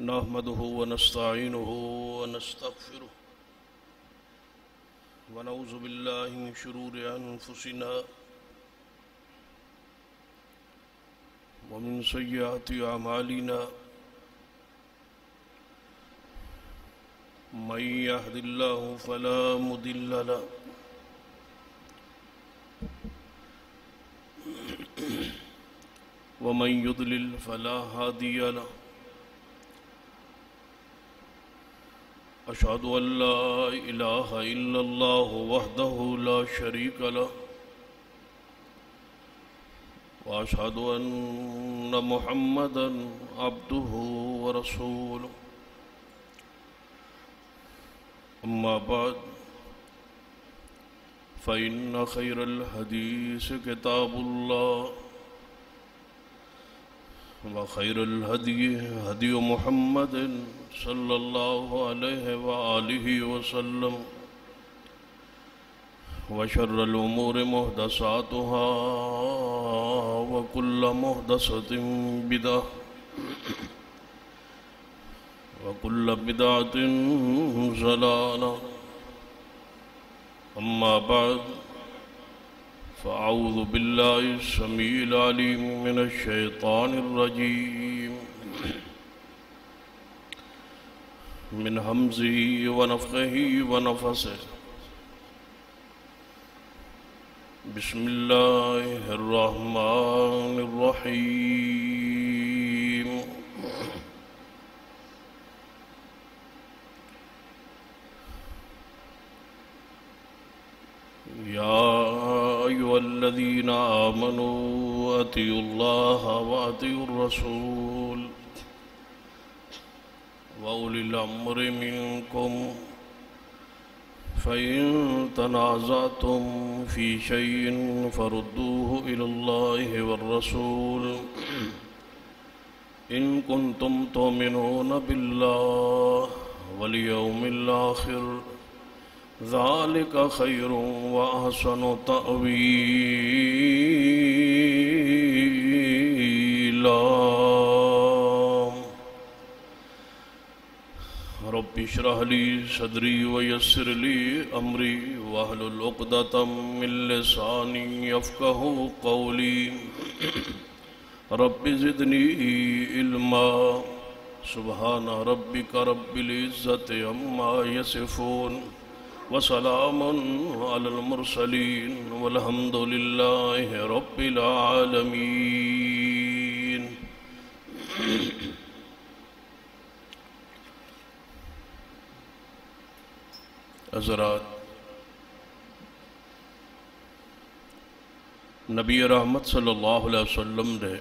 نحمده ونستعينه ونستغفره ونعوذ بالله من شرور أنفسنا ومن سيئات أعمالنا من يهد الله فلا مضل له ومن يضلل فلا هادي له أشهد أن لا إله إلا الله وحده لا شريك له وأشهد أن محمدا عبده ورسوله أما بعد فإن خير الحديث كتاب الله وخير الهدي هدي محمد صلى الله عليه وآله وسلم وشر الأمور محدثاتها وكل محدثة بدعة وكل بدعة ضلالة أما بعد فأعوذ بالله السميع العليم من الشيطان الرجيم من همزه ونفخه ونفثه بسم الله الرحمن الرحيم يا أيها الذين آمنوا أطيعوا الله وأطيعوا الرسول وأولي الأمر منكم فإن تنازعتم في شيء فردوه إلى الله والرسول إن كنتم تؤمنون بالله واليوم الآخر ذلك خير وأحسن تأويلا رب اشرح لي صدري ويسر لي أمري واحلل عقدة من لساني يفقهوا قولي رب زدني علما سبحان ربك رب العزة عما يصفون وسلام على المرسلين والحمد لله رب العالمين حضرات، نبی رحمت صلی اللہ علیہ وسلم نے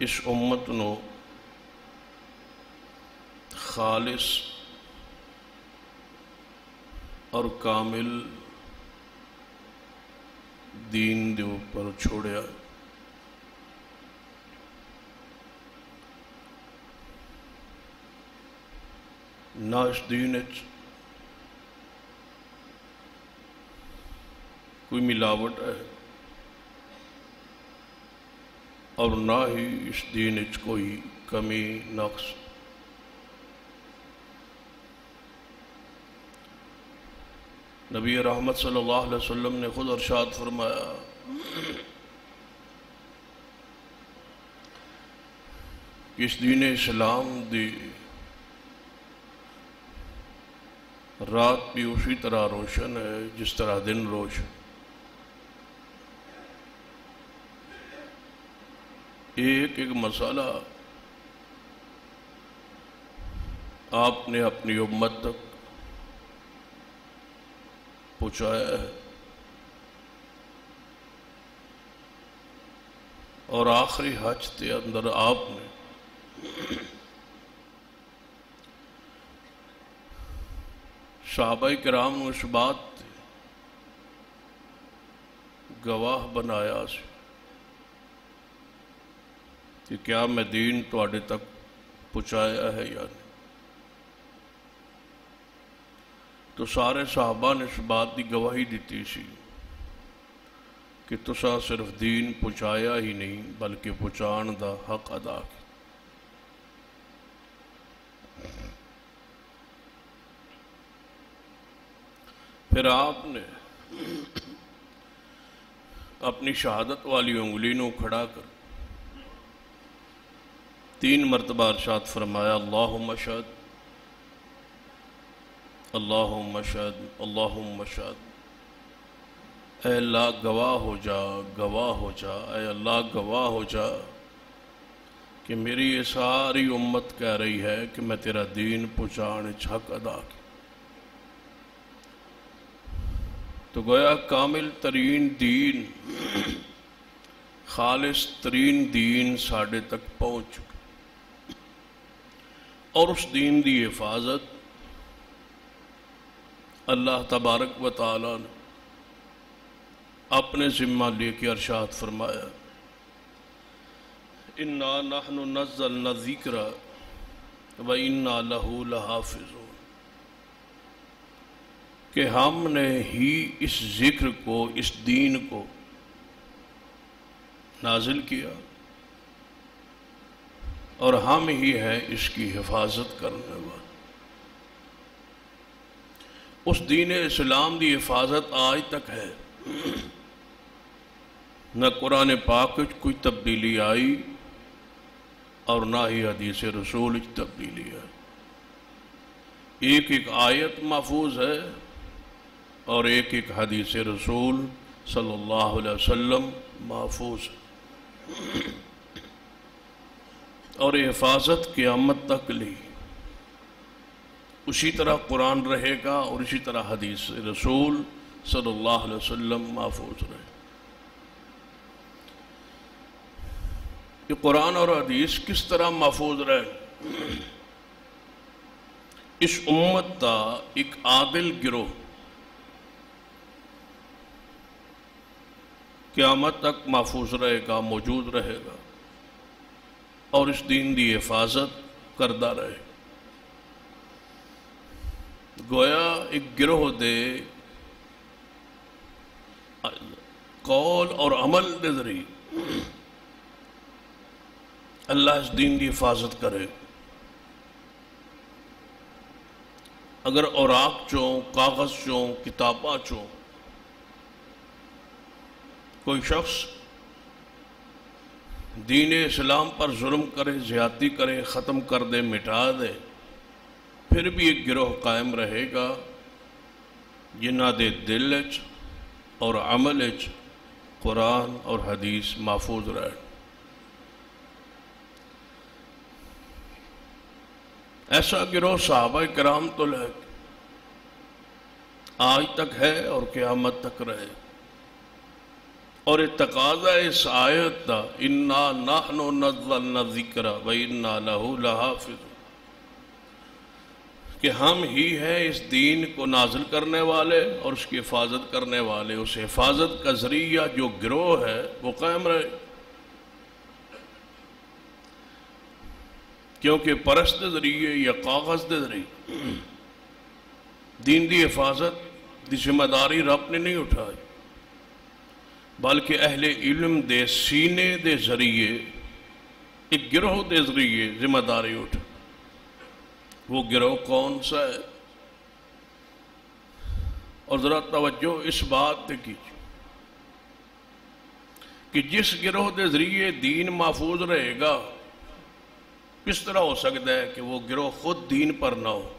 اس امت نو خالص اور کامل دین دے اوپر چھوڑیا. نہ اس دین کوئی ملاوٹ ہے اور نہ ہی اس دین کوئی کمی نقص. نبی رحمت صلی اللہ علیہ وسلم نے خود ارشاد فرمایا کہ اس دین اسلام دی رات بھی اسی طرح روشن ہے جس طرح دن روشن. ایک ایک مسئلہ آپ نے اپنی امت تک پہنچایا ہے اور آخری حج کے اندر آپ نے صحابہ کرام کو اس بات گواہ بنایا کہ کیا میں دین تواڈے تک پہنچایا ہے یا نہیں. تو سارے صحابہ نے اس بات کی گواہی دیتی سی کہ تسا صرف دین پہنچایا ہی نہیں بلکہ پہنچان دا حق ادا کیا۔ پھر آپ نے اپنی شہادت والی انگلی نو کھڑا کر 3 مرتبہ ارشاد فرمایا، اللہم اشہد اللہم اشہد اللہم اشہد، اے اللہ گواہ ہو جا، گواہ ہو جا، اے اللہ گواہ ہو جا کہ میری یہ ساری امت کہہ رہی ہے کہ میں تیرا دین پہنچانے حق ادا کی۔ تو گویا کامل ترین دین، خالص ترین دین ساڑھے تک پہنچ چکا، اور اس دین دی حفاظت اللہ تبارک و تعالیٰ نے اپنے ذمہ لے کے ارشاد فرمایا، اِنَّا نَحْنُ نَزَّلْنَا الذِّكْرَ وَإِنَّا لَهُ لَحَافِظُونَ، کہ ہم نے ہی اس ذکر کو، اس دین کو نازل کیا اور ہم ہی ہیں اس کی حفاظت کرنے والے۔ اس دین اسلام دی حفاظت آج تک ہے، نہ قرآن پاک وچ کوئی تبدیلی آئی اور نہ ہی حدیث رسول وچ تبدیلی آئی۔ ایک ایک آیت محفوظ ہے اور ایک ایک حدیث رسول صلی اللہ علیہ وسلم محفوظ ہے، اور یہ حفاظت قیامت تک لی اسی طرح قرآن رہے گا اور اسی طرح حدیث رسول صلی اللہ علیہ وسلم محفوظ رہے۔ یہ قرآن اور حدیث کس طرح محفوظ رہے؟ اس امت کا ایک عادل گروہ قیامت تک محفوظ رہے گا، موجود رہے گا اور اس دین دی حفاظت کردہ رہے۔ گویا ایک گروہ دے قول اور عمل دے ذریعے اللہ اس دین دی حفاظت کرے۔ اگر اوراق چوں، کاغذ چوں، کتاباں چوں کوئی شخص دین اسلام پر ظلم کرے، زیادتی کرے، ختم کر دے، مٹا دے، پھر بھی ایک گروہ قائم رہے گا جنہ دے دل وچ اور عمل وچ قرآن اور حدیث محفوظ رہے۔ ایسا گروہ صحابہ کرام تو لے آج تک ہے اور قیامت تک رہے، اور یہ تقاضا اس آیت دا، اِنَّا نَحْنُ نَزَّلْنَا الذِّكْرَ وَإِنَّا لَهُ لَحَافِظُونَ، کہ ہم ہی ہیں اس دین کو نازل کرنے والے اور اس کی حفاظت کرنے والے۔ اس حفاظت کا ذریعہ جو گروہ ہے وہ قائم رہے، کیونکہ پرست دے ذریعے یا کاغذ دے ذریعے دین دی حفاظت دی ذمہ داری رب نے نہیں اٹھائی، بلکہ اہل علم دے سینے دے ذریعے ایک گروہ دے ذریعے ذمہ داری اٹھا۔ وہ گروہ کون سا ہے؟ اور ذرا توجہ اس بات پہ کیجیے کہ جس گروہ دے ذریعے دین محفوظ رہے گا، کس طرح ہو سکتا ہے کہ وہ گروہ خود دین پر نہ ہو؟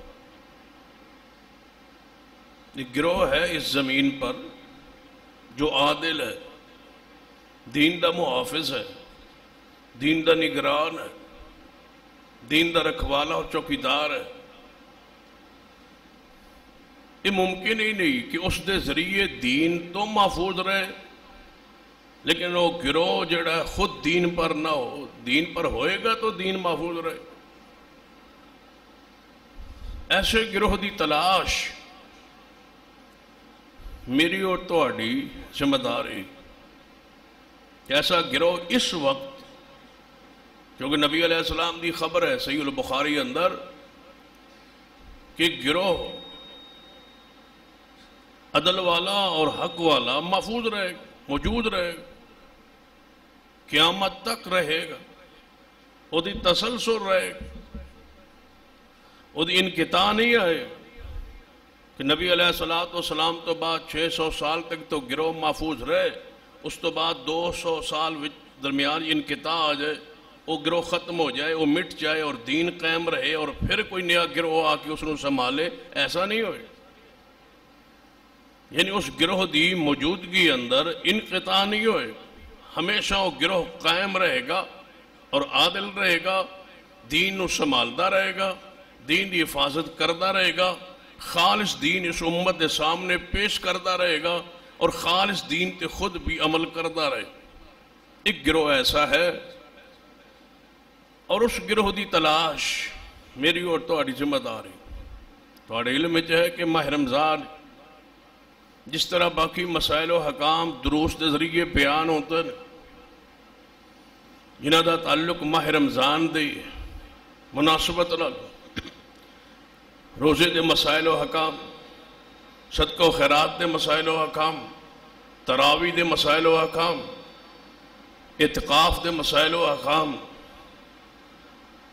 ایک گروہ ہے اس زمین پر جو عادل ہے، دین دا محافظ ہے، دین دا نگران ہے، دین دا رکھوالا اور چوکیدار ہے۔ یہ ممکن ہی نہیں کہ اس دے ذریعے دین تو محفوظ رہے لیکن وہ گروہ جڑا ہے خود دین پر نہ ہو۔ دین پر ہوئے گا تو دین محفوظ رہے۔ ایسے گروہ دی تلاش میری اور تہاڈی ذمہ داری۔ ایسا گروہ اس وقت، کیونکہ نبی علیہ السلام دی خبر ہے صحیح البخاری اندر کہ گروہ عدل والا اور حق والا محفوظ رہے گا۔ موجود رہے گا، قیامت تک رہے گا، وہ دی تسلسل رہے گا، وہ دی انقطاع نہیں آئے کہ نبی علیہ السلام تو بعد 600 سال تک تو گروہ محفوظ رہے، اس تو بعد 200 سال درمیان انقطاع آ جائے، وہ گروہ ختم ہو جائے، وہ مٹ جائے اور دین قائم رہے اور پھر کوئی نیا گروہ آ کے اس نے سنبھالے، ایسا نہیں ہوئے۔ یعنی اس گروہ دی موجودگی اندر انقطاع نہیں ہوئے، ہمیشہ وہ گروہ قائم رہے گا اور عادل رہے گا، دین نو سنبھالتا رہے گا، دین دی حفاظت کرتا رہے گا، خالص دین اس امت کے سامنے پیش کرتا رہے گا اور خالص دین تے خود بھی عمل کرتا رہے۔ ایک گروہ ایسا ہے، اور اس گروہ دی تلاش میری اور تہاڈی ذمہ داری۔ تہاڈے علم وچ ہے کہ ماہ رمضان جس طرح باقی مسائل و حکام دروس دے ذریعے بیان ہوتے ہیں، جنہاں دا تعلق ماہ رمضان دے مناسبت نال روزے دے مسائل و حکام، صدقہ و خیرات دے مسائل و حکام، تراویح دے مسائل و حکام، اعتکاف دے مسائل و حکام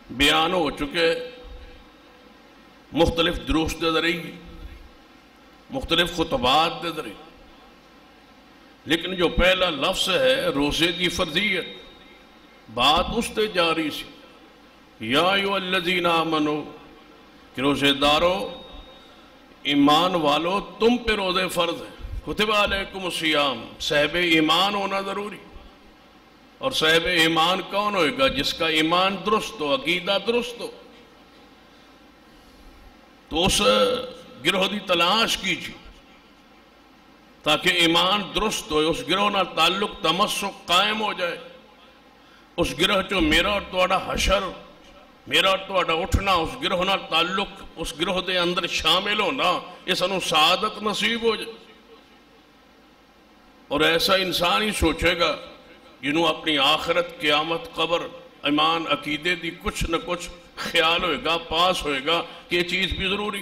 بیان ہو چکے، مختلف دروس دے ذریعے، مختلف خطبات دے ذریعے۔ لیکن جو پہلا لفظ ہے روزے دی فرضیت، بات اس تے جاری سی، یا ایھا الذین آمنو، کہ روزے دارو، ایمان والو، تم پہ روزے فرض ہیں، کتب علیکم الصیام، صاحب ایمان ہونا ضروری۔ اور صاحب ایمان کون ہوئے گا؟ جس کا ایمان درست ہو، عقیدہ درست ہو۔ تو اس گروہ دی تلاش کیجیے تاکہ ایمان درست ہو، اس گروہ نہ تعلق تمسک قائم ہو جائے، اس گروہ چو میرا اور تہاڈا حشر، میرا اور تہاڈا اٹھنا، اس گروہ نہ تعلق، اس گروہ دے اندر شامل ہونا، یہ سانو سعادت نصیب ہو جائے۔ اور ایسا انسان ہی سوچے گا جنہوں اپنی آخرت، قیامت، قبر، ایمان، عقیدے دی کچھ نہ کچھ خیال ہوئے گا، پاس ہوئے گا کہ یہ چیز بھی ضروری،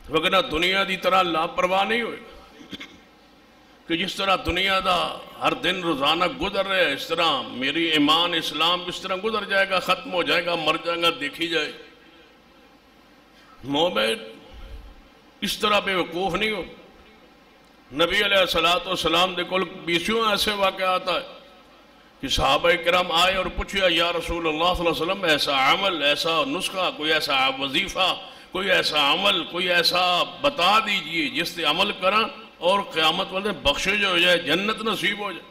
وگرنہ دنیا دی طرح لاپرواہ نہیں ہوئے کہ جس طرح دنیا دا ہر دن روزانہ گزر رہے، اس طرح میری ایمان اسلام اس طرح گزر جائے گا، ختم ہو جائے گا، مر جائے گا، دیکھی جائے۔ مومن اس طرح بے وقوف نہیں ہو۔ نبی علیہ السلام دے کول بیسیوں ایسے واقعات آئے کہ صحابہ کرام آئے اور پوچھیا یا رسول اللہ صلی اللہ علیہ وسلم، ایسا عمل، ایسا نسخہ، کوئی ایسا وظیفہ، کوئی ایسا عمل، کوئی ایسا بتا دیجئے جس سے عمل کریں اور قیامت والے بخشش ہو جائے، جنت نصیب ہو جائے۔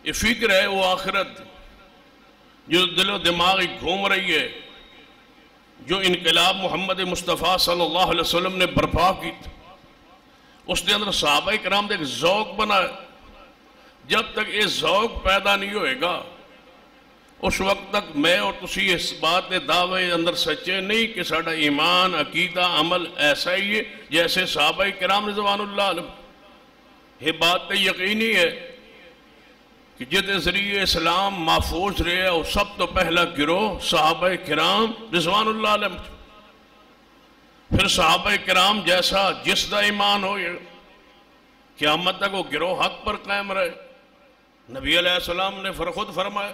یہ فکر ہے وہ آخرت جو دل و دماغ گھوم رہی ہے، جو انقلاب محمد مصطفیٰ صلی اللہ علیہ وسلم نے برپا کی تھی، اس کے اندر صحابہ کرام نے ایک ذوق بنا ہے۔ جب تک یہ ذوق پیدا نہیں ہوئے گا اس وقت تک میں اور تسی اس بات کے دعوے اندر سچے نہیں کہ ساڈا ایمان، عقیدہ، عمل ایسا ہی ہے جیسے صحابہ کرام رضوان اللہ علیہ۔ یہ بات تو یقینی ہے کہ جہدے ذریعے اسلام محفوظ رہے اور سب تو پہلا گروہ صحابہ کرام رضوان اللہ علیہ، پھر صحابہ کرام جیسا جس دا ایمان ہو، قیامت تک وہ گروہ حق پر قائم رہے۔ نبی علیہ السلام نے خود فرمایا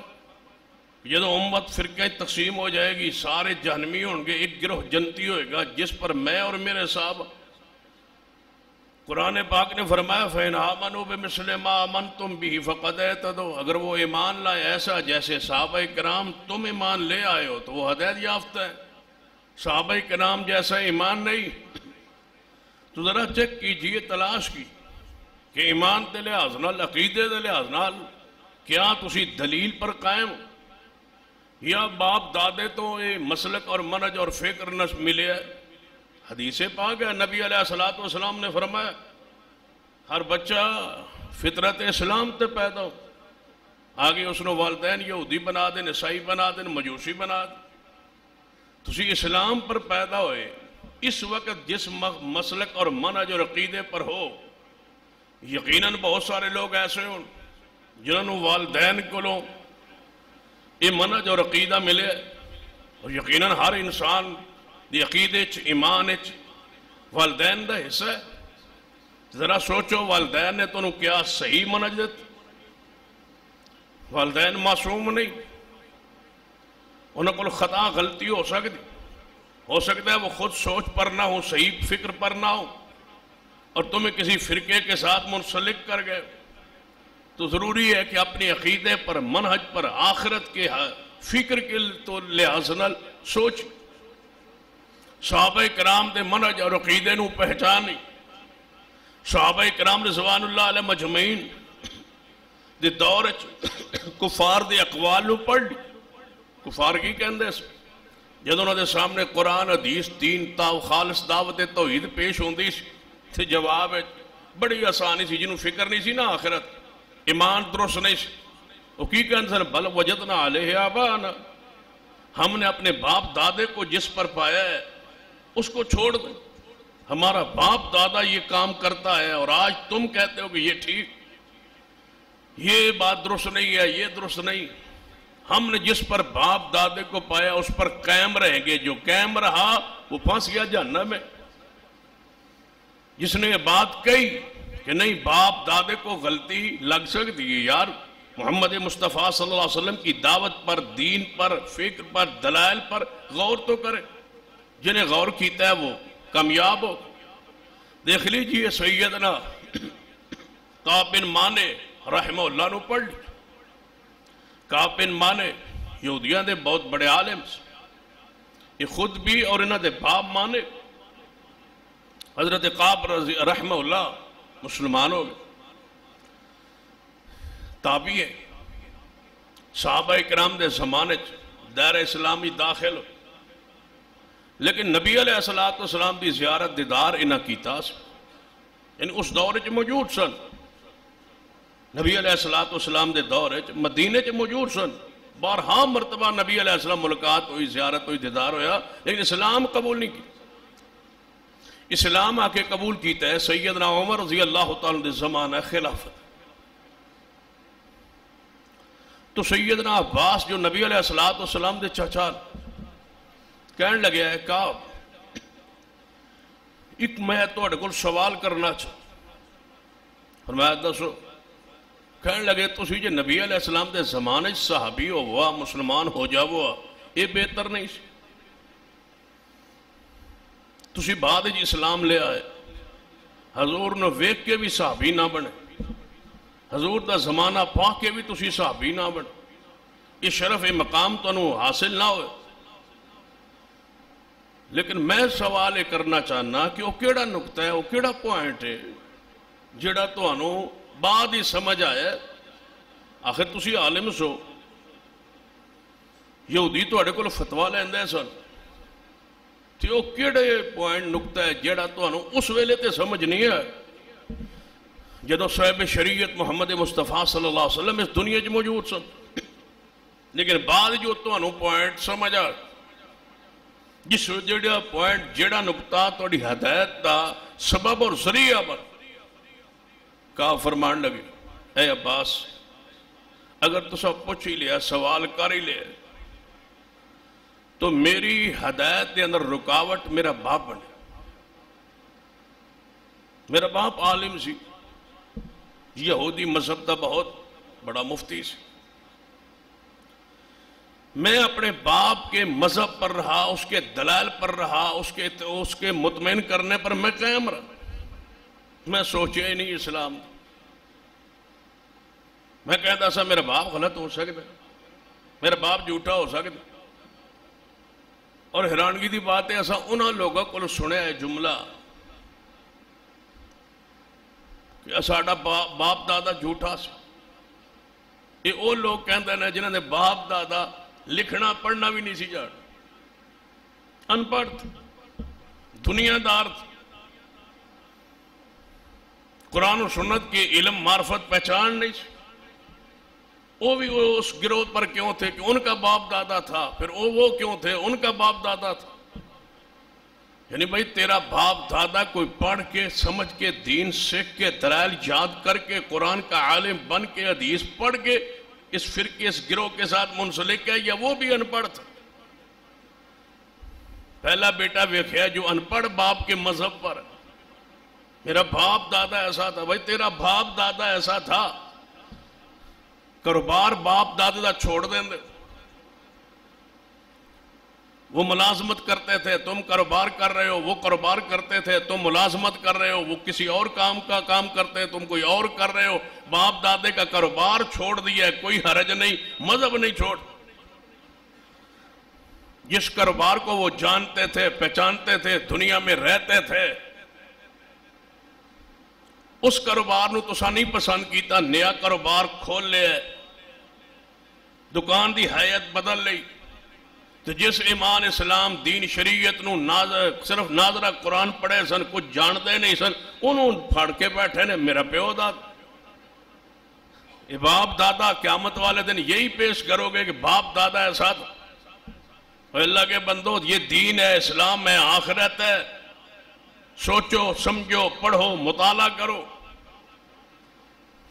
جب امت فرقہ تقسیم ہو جائے گی، سارے جہنمی ہوں گے، ایک گروہ جنتی ہوئے گا جس پر میں اور میرے صحابہ۔ قرآن پاک نے فرمایا فَإِنْ آمَنُوا بِمِثْلِ مَا آمَنْتُمْ بِهِ فَقَدْ اهْتَدَوْا، اگر وہ ایمان لائے ایسا جیسے صحابہ کرام تم ایمان لے آئے ہو تو وہ ہدایت یافتہ ہے۔ صحابہ کرام جیسا ایمان نہیں تو ذرا چیک کیجئے، تلاش کی کہ ایمان دے لحاظ نال، عقیدے دے لحاظ نال کیا تسی دلیل پر قائم یا باپ دادے تو یہ مسلک اور منہج اور فکر نہ ملے ہے۔ حدیث پاک ہے، نبی علیہ السلام نے فرمایا ہر بچہ فطرت اسلام تے پیدا ہو، آگے اس نے والدین یہودی بنا دیں، عیسائی بنا دیں، مجوسی بنا دیں، تسی اسلام پر پیدا ہوئے۔ اس وقت جس مسلک اور منہج اور عقیدے پر ہو، یقیناً بہت سارے لوگ ایسے ہوں جنہوں والدین کو یہ منہج اور عقیدہ ملے، اور یقیناً ہر انسان دی عقیدے ایمان والدین دا حصہ ہے۔ ذرا سوچو والدین نے تو کیا صحیح منہج دیتا؟ والدین معصوم نہیں، انہوں کو خطا غلطی ہو سکتا ہے وہ خود سوچ پر نہ ہو، صحیح فکر پر نہ ہو، اور تمہیں کسی فرقے کے ساتھ منسلک کر گئے، تو ضروری ہے کہ اپنی عقیدے پر، منہج پر، آخرت کے فکر کے تو لحاظ نال سوچ۔ صحابہ کرام دے منہج اور عقیدے نو پہچانی، صحابہ کرام رضوان اللہ علیہ مجمعین دے دور کفار دے اقوال نو پڑھ لی۔ کفار کی کہندے سے جدوں انہاں دے سامنے قرآن حدیث دین تا خالص دعوت توحید پیش ہوندی سی تے جواب بڑی آسانی سی، جنوں فکر نہیں سی نا آخرت، ایمان درست نہیں سی، وہ کی کہندے سن بل وجدنا علیہ آبانا، ہم نے اپنے باپ دادے کو جس پر پایا ہے اس کو چھوڑ دیں، ہمارا باپ دادا یہ کام کرتا ہے اور آج تم کہتے ہو کہ یہ ٹھیک، یہ بات درست نہیں ہے، یہ درست نہیں، ہم نے جس پر باپ دادے کو پایا اس پر قائم رہیں گے، جو قائم رہا وہ پھنس گیا جہنم میں۔ جس نے یہ بات کہی کہ نہیں باپ دادے کو غلطی لگ سکتی ہے، یار محمد مصطفیٰ صلی اللہ علیہ وسلم کی دعوت پر، دین پر، فکر پر، دلائل پر غور تو کرے، جنہیں غور کیتا ہے وہ کامیاب ہو۔ دیکھ لیجئے سیدنا کعب بن مالک رحمہ اللہ نو پڑھ لی۔ کعب بن مالک یہودیاں دے بہت بڑے عالم سے، یہ خود بھی اور انہاں دے باپ مالک حضرت کعب رحمہ اللہ مسلمان ہو گئے، تابعی ہے، صحابہ کرام دے زمانے دائر اسلامی داخل ہو، لیکن نبی علیہ السلام دی زیارت دیدار انہاں کیتا سی، یعنی اس دور چ موجود سن، نبی علیہ السلام دے دور مدینے چ موجود سن، بارہا مرتبہ نبی علیہ السلام ملاقات ہوئی، زیارت ہوئی، دیدار ہویا، لیکن اسلام قبول نہیں کی۔ اسلام آ کے قبول کیتا ہے سیدنا عمر رضی اللہ تعالیٰ دے زمانہ خلافت۔ تو سیدنا عباس جو نبی علیہ السلام دے چچا کہنے لگے ہے کعب ایک میں توڑے کو سوال کرنا چاہتا، فرمایا دسو، کہنے لگے تو جے نبی علیہ السلام دے زمانے صحابی ہوا، مسلمان ہو جاؤ، یہ بہتر نہیں سی؟ تسی بعد جی اسلام لے آئے، حضور نے ویک کے بھی صحابی نہ بنے، حضور دا زمانہ پا کے بھی تسی صحابی نہ بنے، یہ شرف مقام تو حاصل نہ ہوئے۔ لیکن میں سوال کرنا چاہنا کہ وہ کیڑا نقطہ ہے، وہ کیڑا پوائنٹ ہے جڑا تو بعد ہی سمجھ آیا، آخر تسی عالم سو، یہودی توڑے کو فتوہ لیندے سن، تو وہ کیڑے پوائنٹ نقطہ ہے جڑا تو اس ویلے تے سمجھ نہیں ہے جدو صاحب شریعت محمد مصطفیٰ صلی اللہ علیہ وسلم اس دنیا چ موجود سن، لیکن بعد جو تو پوائنٹ سمجھ آ جس جڑا پوائنٹ جڑا نقطہ توڑی ہدایت دا سبب اور ذریعہ پر کہا فرمان لگے، اے عباس اگر تو سب پوچھ ہی لیا، سوال کر ہی لیا، تو میری ہدایت دے اندر رکاوٹ میرا باپ بنے۔ میرا باپ عالم سی، یہودی مذہب دا بہت بڑا مفتی سی، میں اپنے باپ کے مذہب پر رہا، اس کے دلائل پر رہا، اس کے مطمئن کرنے پر میں قائم رہا، میں سوچے ہی نہیں اسلام، میں کہتا سا میرا باپ غلط ہو سکتا، میرا باپ جھوٹا ہو سکتا، اور حیرانگی دی بات ہے ایسا انہاں لوگوں کو سنیا ہے جملہ کہ ساڈا باپ دادا جھوٹا سی، یہ وہ لوگ کہتے ہیں جنہوں نے باپ دادا لکھنا پڑھنا بھی نہیں سی جان، ان پڑھ دنیا دار، قرآن و سنت کے علم معرفت پہچان نہیں سی، وہ بھی اس گروہ پر کیوں تھے کہ ان کا باپ دادا تھا، پھر وہ کیوں تھے ان کا باپ دادا تھا، یعنی بھائی تیرا باپ دادا کوئی پڑھ کے سمجھ کے دین سیکھ کے دلائل یاد کر کے قرآن کا عالم بن کے حدیث پڑھ کے اس فرقے اس گروہ کے ساتھ منسلک ہے، یا وہ بھی ان پڑھ تھا؟ پہلا بیٹا ویکھیا جو ان پڑھ باپ کے مذہب پر، میرا باپ دادا ایسا تھا. بھائی تیرا باپ دادا ایسا تھا, کاروبار باپ دادے دا چھوڑ دیں دے. وہ ملازمت کرتے تھے, تم کاروبار کر رہے ہو. وہ کاروبار کرتے تھے, تم ملازمت کر رہے ہو. وہ کسی اور کام کا کام کرتے, تم کوئی اور کر رہے ہو. باپ دادے کا کاروبار چھوڑ دیا ہے, کوئی حرج نہیں, مذہب نہیں چھوڑ. جس کاروبار کو وہ جانتے تھے, پہچانتے تھے, دنیا میں رہتے تھے, اس کاروبار نو تسا نہیں پسند کیتا, نیا کاروبار کھول لیا, دکان دی حیت بدل لئی. تو جس ایمان اسلام دین شریعت نو صرف ناظرہ قرآن پڑھے سن, کچھ جانتے نہیں سن, انہوں پھاڑ کے بیٹھے نے میرا پیو دادا. باپ دادا قیامت والے دن یہی پیش کرو گے کہ باپ دادا ایسا تھا. اللہ کے بندو, یہ دین ہے, اسلام ہے, آخرت ہے. سوچو سمجھو, پڑھو, مطالعہ کرو,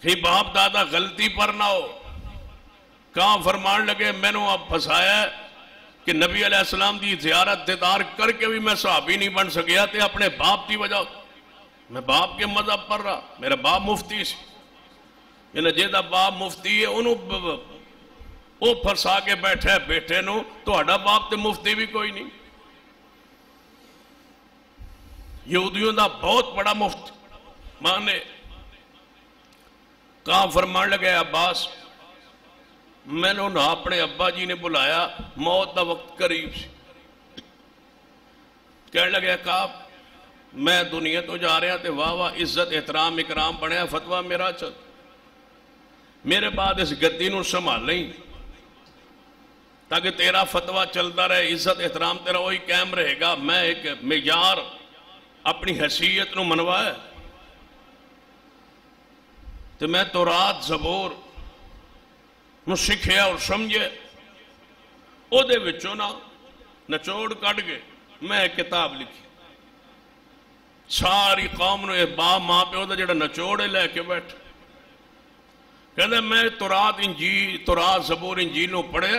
کہ باپ دادا غلطی پر نہ ہو. کہاں فرمان لگے میں نے اب پھنسایا ہے کہ نبی علیہ السلام دی زیارت دیدار کر کے بھی میں صحابی نہیں بن سکیا تھے اپنے باپ کی وجہ. میں باپ کے مذہب پر رہا, میرا باپ مفتی سی, یعنی جیدہ باپ مفتی ہے انہوں وہ پھنسا کے بیٹھے بیٹھے نو, تو اڈا باپ تے مفتی بھی کوئی نہیں. یہودیوں دا بہت بڑا مفت مانے. کہاں فرمان لگے عباس, میں نے انہوں اپنے ابا جی نے بلایا, موت دا وقت قریب سی. کہنے لگے کہا میں دنیا تو جا رہا تھے, واہ واہ عزت احترام اکرام بنیا, فتوہ میرا چل, میرے بعد اس گدی نو سنبھال لیں تاکہ تیرا فتوہ چلتا رہے, عزت احترام تیرا وہی قائم رہے گا. میں ایک معیار اپنی حیثیت نو منوایا, تو میں تورات زبور نو سکھیا اور سمجھے, او دے وچوں نا نچوڑ کٹ گئے. میں ایک کتاب لکھی, ساری قوم نو باپ ماں پہ دا جڑا نچوڑے لے کے بیٹھ. کہتے میں تورات انجیل, تورات زبور انجیل نو پڑھے,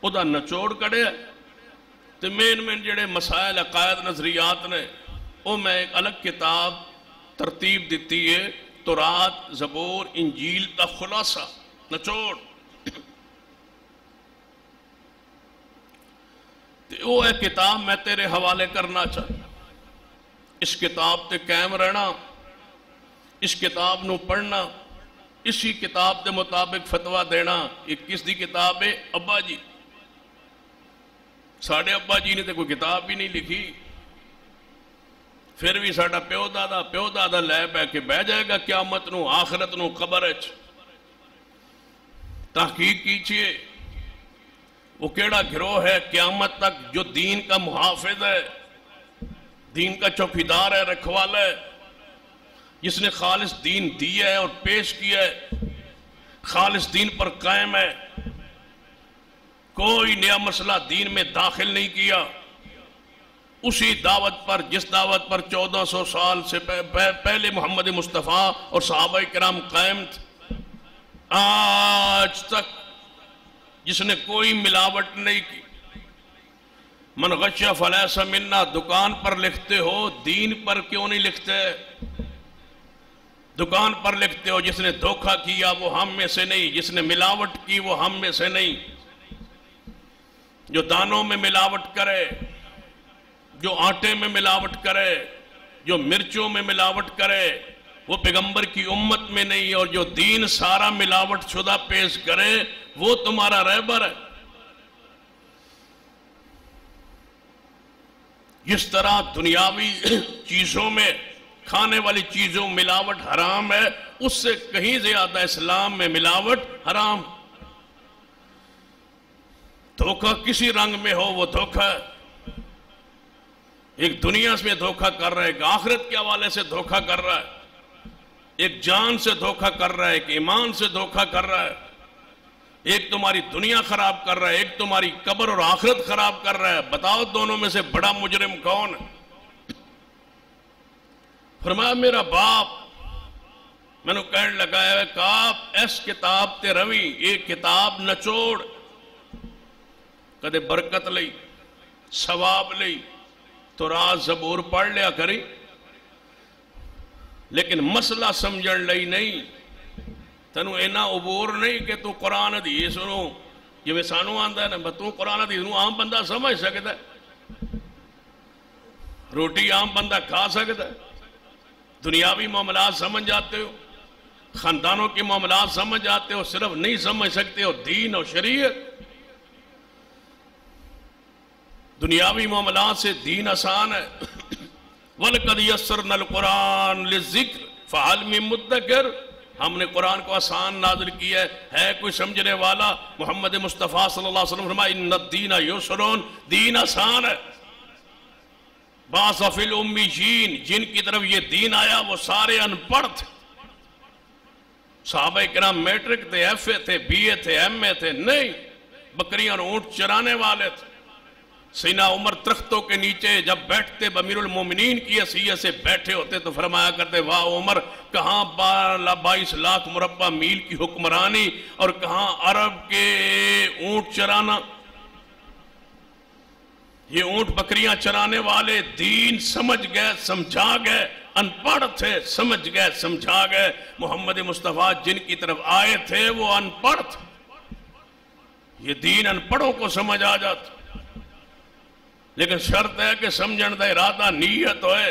او دا نچوڑ کڑے, تو مین جڑے مسائل عقائد نظریات نے او میں ایک الگ کتاب ترتیب دیتی ہے, تورات زبور انجیل دا خلاصہ نچوڑ. وہ ہے کتاب میں تیرے حوالے کرنا چاہتا. اس کتاب تے قائم رہنا, اس کتاب نو پڑھنا, اسی کتاب دے مطابق فتوہ دینا. یہ کس دی کتاب ہے؟ ابا جی. ساڑھے ابا جی نے تے کوئی کتاب بھی نہیں لکھی, پھر بھی ساڑھا پیو دادا لے بے کے بہ جائے گا قیامت نو, آخرت نو, قبر اچ. تحقیق کیجئے وہ کیڑا گروہ ہے قیامت تک جو دین کا محافظ ہے, دین کا چوکیدار ہے, رکھوالا ہے, جس نے خالص دین دیا ہے اور پیش کیا ہے, خالص دین پر قائم ہے, کوئی نیا مسئلہ دین میں داخل نہیں کیا. اسی دعوت پر, جس دعوت پر 1400 سال سے پہلے محمد مصطفیٰ اور صحابہ کرام قائم تھے, آج تک جس نے کوئی ملاوٹ نہیں کی. من غش فلیس منا, دکان پر لکھتے ہو, دین پر کیوں نہیں لکھتے؟ دکان پر لکھتے ہو, جس نے دھوکہ کیا وہ ہم میں سے نہیں, جس نے ملاوٹ کی وہ ہم میں سے نہیں. جو دانوں میں ملاوٹ کرے, جو آٹے میں ملاوٹ کرے, جو مرچوں میں ملاوٹ کرے, وہ پیغمبر کی امت میں نہیں. اور جو دین سارا ملاوٹ شدہ پیش کرے وہ تمہارا رہبر ہے. جس طرح دنیاوی چیزوں میں, کھانے والی چیزوں ملاوٹ حرام ہے, اس سے کہیں زیادہ اسلام میں ملاوٹ حرام. دھوکہ کسی رنگ میں ہو وہ دھوکہ ہے. ایک دنیا میں دھوکہ کر رہا ہے, ایک آخرت کے حوالے سے دھوکہ کر رہا ہے, ایک جان سے دھوکہ کر رہا ہے, ایک ایمان سے دھوکہ کر رہا ہے. ایک تمہاری دنیا خراب کر رہا ہے, ایک تمہاری قبر اور آخرت خراب کر رہا ہے. بتاؤ دونوں میں سے بڑا مجرم کون ہے؟ فرمایا میرا باپ. میں نے کہنے لگا ہے کاپ ایس کتاب تے روی, ایک کتاب نچوڑ, کدے برکت لئی, ثواب لئی, تورات زبور پڑھ لیا کری. لیکن مسئلہ سمجھن لئی نہیں، تنو اینا عبور نہیں کہ تو قرآن حدیث نو جو سانو آندا ہے نا، تو قرآن حدیث نو عام بندہ سمجھ سکتا ہے، روٹی عام بندہ کھا سکتا ہے، دنیاوی معاملات سمجھ جاتے ہو، خاندانوں کے معاملات سمجھ جاتے ہو، صرف نہیں سمجھ سکتے ہو دین اور شریعت۔ دنیاوی معاملات سے دین آسان ہے۔ وَلَقَدْ يَسَّرْنَا الْقُرْآنَ لِلذِّكْرِ فَهَلْ مِن مُدَّكِرٍ، ہم نے قرآن کو آسان نازل کیا ہے کوئی سمجھنے والا؟ محمد مصطفیٰ صلی اللہ علیہ وسلم فرمایا اِنَّ الدِّينَ يُسْرٌ، دین آسان ہے۔ بَعْثَ فِي الْأُمِّيِّينَ، جن کی طرف یہ دین آیا وہ سارے ان پڑھ تھے۔ صحابہ کرام میٹرک تھے، ایف اے تھے، بی اے تھے، ایم اے تھے نہیں، بکریاں اور اونٹ چرانے والے تھے۔ سیدنا عمر درختوں کے نیچے جب بیٹھتے امیر المومنین کی حیثیت سے بیٹھے ہوتے تو فرمایا کرتے واہ عمر، کہاں 22 لاکھ مربع میل کی حکمرانی اور کہاں عرب کے اونٹ چرانا۔ یہ اونٹ بکریاں چرانے والے دین سمجھ گئے، سمجھا گئے، ان پڑھ تھے، سمجھ گئے، سمجھا گئے۔ محمد مصطفیٰ جن کی طرف آئے تھے وہ ان پڑھ تھے، یہ دین ان پڑھوں کو سمجھ آ جاتا، لیکن شرط ہے کہ سمجھن دا ارادہ نیت ہوئے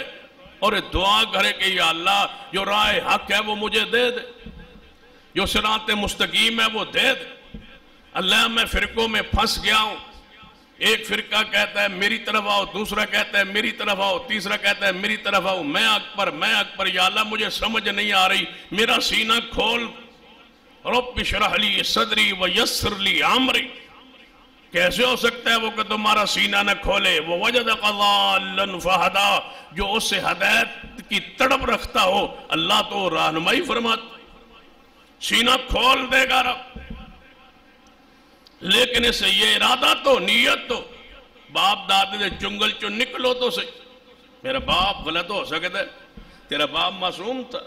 اور دعا کرے کہ یا اللہ جو راہ حق ہے وہ مجھے دے دے، جو صراط مستقیم ہے وہ دے دے۔ اللہ میں فرقوں میں پھنس گیا ہوں، ایک فرقہ کہتا ہے میری طرف آؤ، دوسرا کہتا ہے میری طرف آؤ، تیسرا کہتا ہے میری طرف آؤ، میں اکبر میں اکبر۔ یا اللہ مجھے سمجھ نہیں آ رہی، میرا سینہ کھول، رب اشرح لی صدری ویسر لی امری۔ کیسے ہو سکتا ہے وہ کہ تمہارا سینہ نہ کھولے؟ وہ وجدک ضالا فہدا، جو اس سے ہدایت کی تڑپ رکھتا ہو اللہ تو رہنمائی فرماتا، سینہ کھول دے گا رب۔ لیکن اس سے یہ ارادہ تو نیت تو باپ دادے دے جنگل چو نکلو تو صحیح۔ میرا باپ غلط ہو سکتا ہے، تیرا باپ معصوم تھا،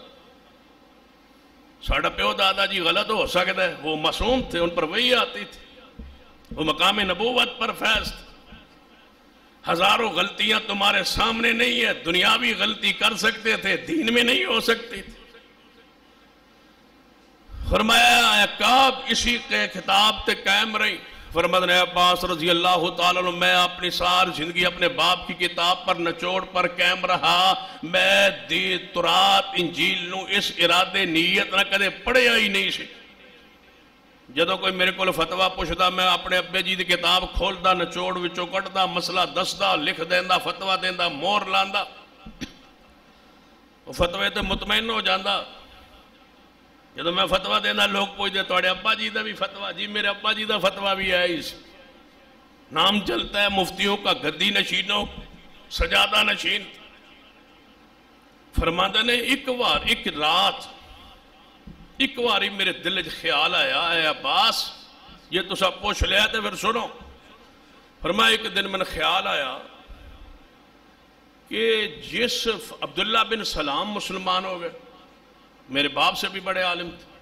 ساڑھا پیو دادا جی غلط ہو سکتا ہے، وہ معصوم تھے، ان پر وہی آتی تھی، وہ مقام نبوت پر فیض تھا۔ ہزاروں غلطیاں تمہارے سامنے نہیں ہے، دنیاوی غلطی کر سکتے تھے، دین میں نہیں ہو سکتی تھی۔ فرمایا اے کعب اسی کے خطاب تے قائم رہی۔ فرمایا نے عباس رضی اللہ تعالیٰ عنہ میں اپنی ساری زندگی اپنے باپ کی کتاب پر نچوڑ پر قائم رہا، میں دی تورات انجیل نو اس ارادے نیت نہ کدے پڑھیا ہی نہیں سی۔ جدو کوئی میرے کو فتوہ پوچھتا میں اپنے ابے جی دی کتاب کھولدا، نچوڑ وچوں کٹدا، مسئلہ دسدا، لکھ دیندا، فتوہ دیندا، مور لاندا، وہ فتوے تے مطمئن ہو جاندا۔ جدو میں فتوہ دینا لوگ پوچھتے توڑے ابا جی دا بھی فتوہ، جی میرے ابا جی دا فتوہ بھی ہے، اس نام چلتا ہے مفتیوں کا، گدی نشینوں، سجادہ نشین۔ فرماندہ نے ایک بار ایک رات ایک باری میرے دل خیال آیا، اے عباس یہ تو سب پوچھ لیا تھے، پھر سنو۔ فرمایا ایک دن میں نے خیال آیا کہ جس عبداللہ بن سلام مسلمان ہو گئے، میرے باپ سے بھی بڑے عالم تھے،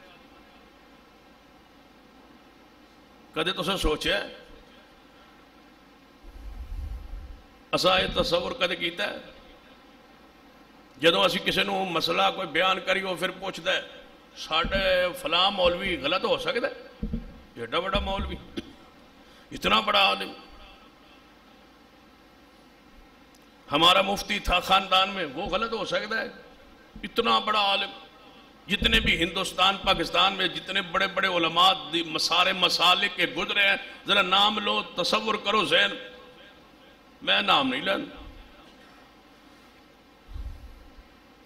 کدے تو سے سوچے اسا یہ تصور کدے کیتا ہے؟ جدو اسی کسی نو مسئلہ کوئی بیان کری وہ پھر پوچھتا ہے ساڑھے فلاں مولوی غلط ہو سکتا ہے؟ ایڈا بڑا مولوی، اتنا بڑا عالم، ہمارا مفتی تھا خاندان میں، وہ غلط ہو سکتا ہے؟ اتنا بڑا عالم۔ جتنے بھی ہندوستان پاکستان میں جتنے بڑے بڑے علماء سارے مسالک کے گزرے ہیں، ذرا نام لو، تصور کرو ذہن، میں نام نہیں لینا۔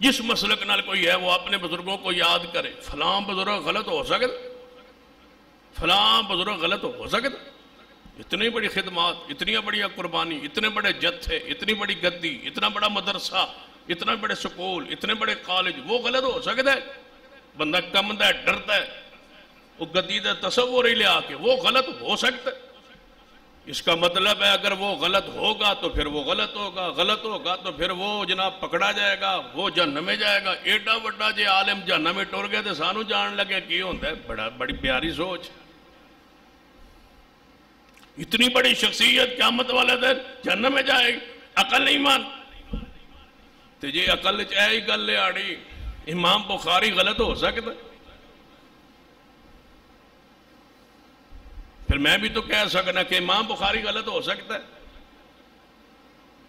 جس مسلک نال کوئی ہے وہ اپنے بزرگوں کو یاد کرے، فلاں بزرگ غلط ہو سکتا، فلاں بزرگ غلط ہو سکتا، اتنی بڑی خدمات، اتنی بڑی قربانی، اتنے بڑے جتھے، اتنی بڑی گدی، اتنا بڑا مدرسہ، اتنے بڑے سکول، اتنے بڑے کالج، وہ غلط ہو سکتا ہے؟ بندہ کمدا ہے، ڈرتا ہے، وہ گدی دا تصور ہی لے آ کے وہ غلط ہو سکتا ہے۔ اس کا مطلب ہے اگر وہ غلط ہوگا تو پھر وہ غلط ہوگا، غلط ہوگا تو پھر وہ جناب پکڑا جائے گا، وہ جہنم میں جائے گا۔ ایڈا بڑا جے عالم جہنم میں ٹر گئے تو سانو جان لگے کی ہوتا ہے؟ بڑی پیاری سوچ، اتنی بڑی شخصیت قیامت والے دن جہنم میں جائے گی، عقل نہیں مان تو جی عقل چاہے گل لے آڑی امام بخاری غلط ہو سکتا ہے؟ پھر میں بھی تو کہہ سکنا کہ امام بخاری غلط ہو سکتا ہے،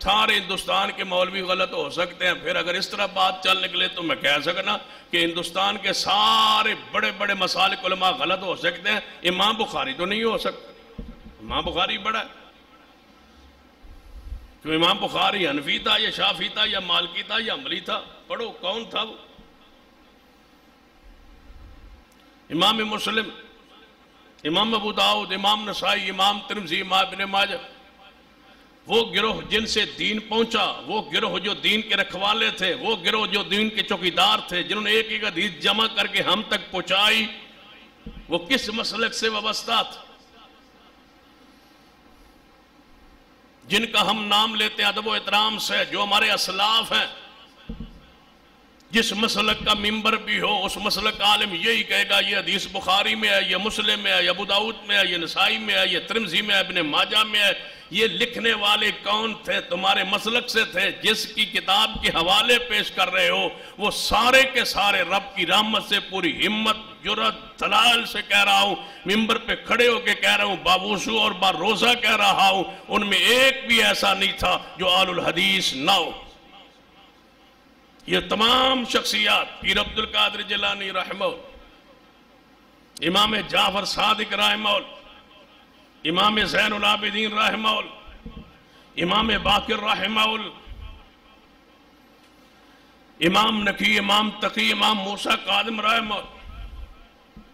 سارے ہندوستان کے مولوی غلط ہو سکتے ہیں، پھر اگر اس طرح بات چل نکلے تو میں کہہ سکنا کہ ہندوستان کے سارے بڑے بڑے مسالک علماء غلط ہو سکتے ہیں، امام بخاری تو نہیں ہو سکتا۔ امام بخاری بڑا ہے، کہ امام بخاری حنفی تھا یا شافعی تھا یا مالکی تھا یا حنبلی تھا؟ پڑھو کون تھا وہ؟ امام مسلم، امام ابو داؤد، امام نسائی، امام ترمذی، امام ابن ماجہ، وہ گروہ جن سے دین پہنچا، وہ گروہ جو دین کے رکھوالے تھے، وہ گروہ جو دین کے چوکیدار تھے، جنہوں نے ایک ایک حدیث جمع کر کے ہم تک پہنچائی، وہ کس مسلک سے وابستہ تھے؟ جن کا ہم نام لیتے ہیں ادب و احترام سے، جو ہمارے اسلاف ہیں، جس مسلک کا ممبر بھی ہو اس مسلک کا عالم یہی کہے گا یہ حدیث بخاری میں ہے، یہ مسلم میں ہے، یہ ابو داؤد میں ہے، یہ نسائی میں ہے، یہ ترمذی میں ہے، ابن ماجہ میں ہے۔ یہ لکھنے والے کون تھے؟ تمہارے مسلک سے تھے، جس کی کتاب کے حوالے پیش کر رہے ہو وہ سارے کے سارے رب کی رحمت سے پوری ہمت جرأت دلائل سے کہہ رہا ہوں، ممبر پہ کھڑے ہو کے کہہ رہا ہوں، باوضو اور باروزہ کہہ رہا ہوں، ان میں ایک بھی ایسا نہیں تھا جو آل الحدیث نہ ہو۔ یہ تمام شخصیات، پیر عبد القادر جیلانی رحمہ اللہ، امام جعفر صادق رحمہ اللہ، امام زین العابدین رحمہ اللہ، امام باقر رحمہ اللہ، امام نقی، امام تقی، امام موسیٰ کاظم رحمہ اللہ،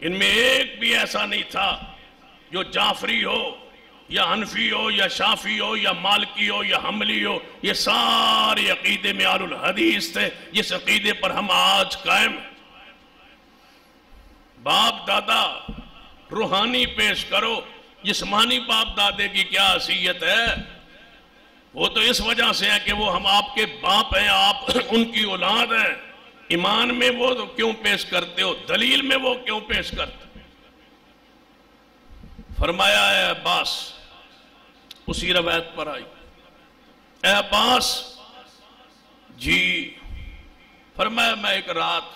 ان میں ایک بھی ایسا نہیں تھا جو جعفری ہو یا حنفی ہو یا شافعی ہو یا مالکی ہو یا حنبلی ہو، یہ سارے عقیدے میں آل الحدیث تھے، جس عقیدے پر ہم آج قائم ہیں۔ باپ دادا روحانی پیش کرو، جسمانی باپ دادے کی کیا حیثیت ہے؟ وہ تو اس وجہ سے ہے کہ وہ ہم آپ کے باپ ہیں، آپ ان کی اولاد ہیں۔ ایمان میں وہ کیوں پیش کرتے ہو؟ دلیل میں وہ کیوں پیش کرتے؟ فرمایا اے عباس، اسی روایت پر آئی، اے عباس جی، فرمایا میں ایک رات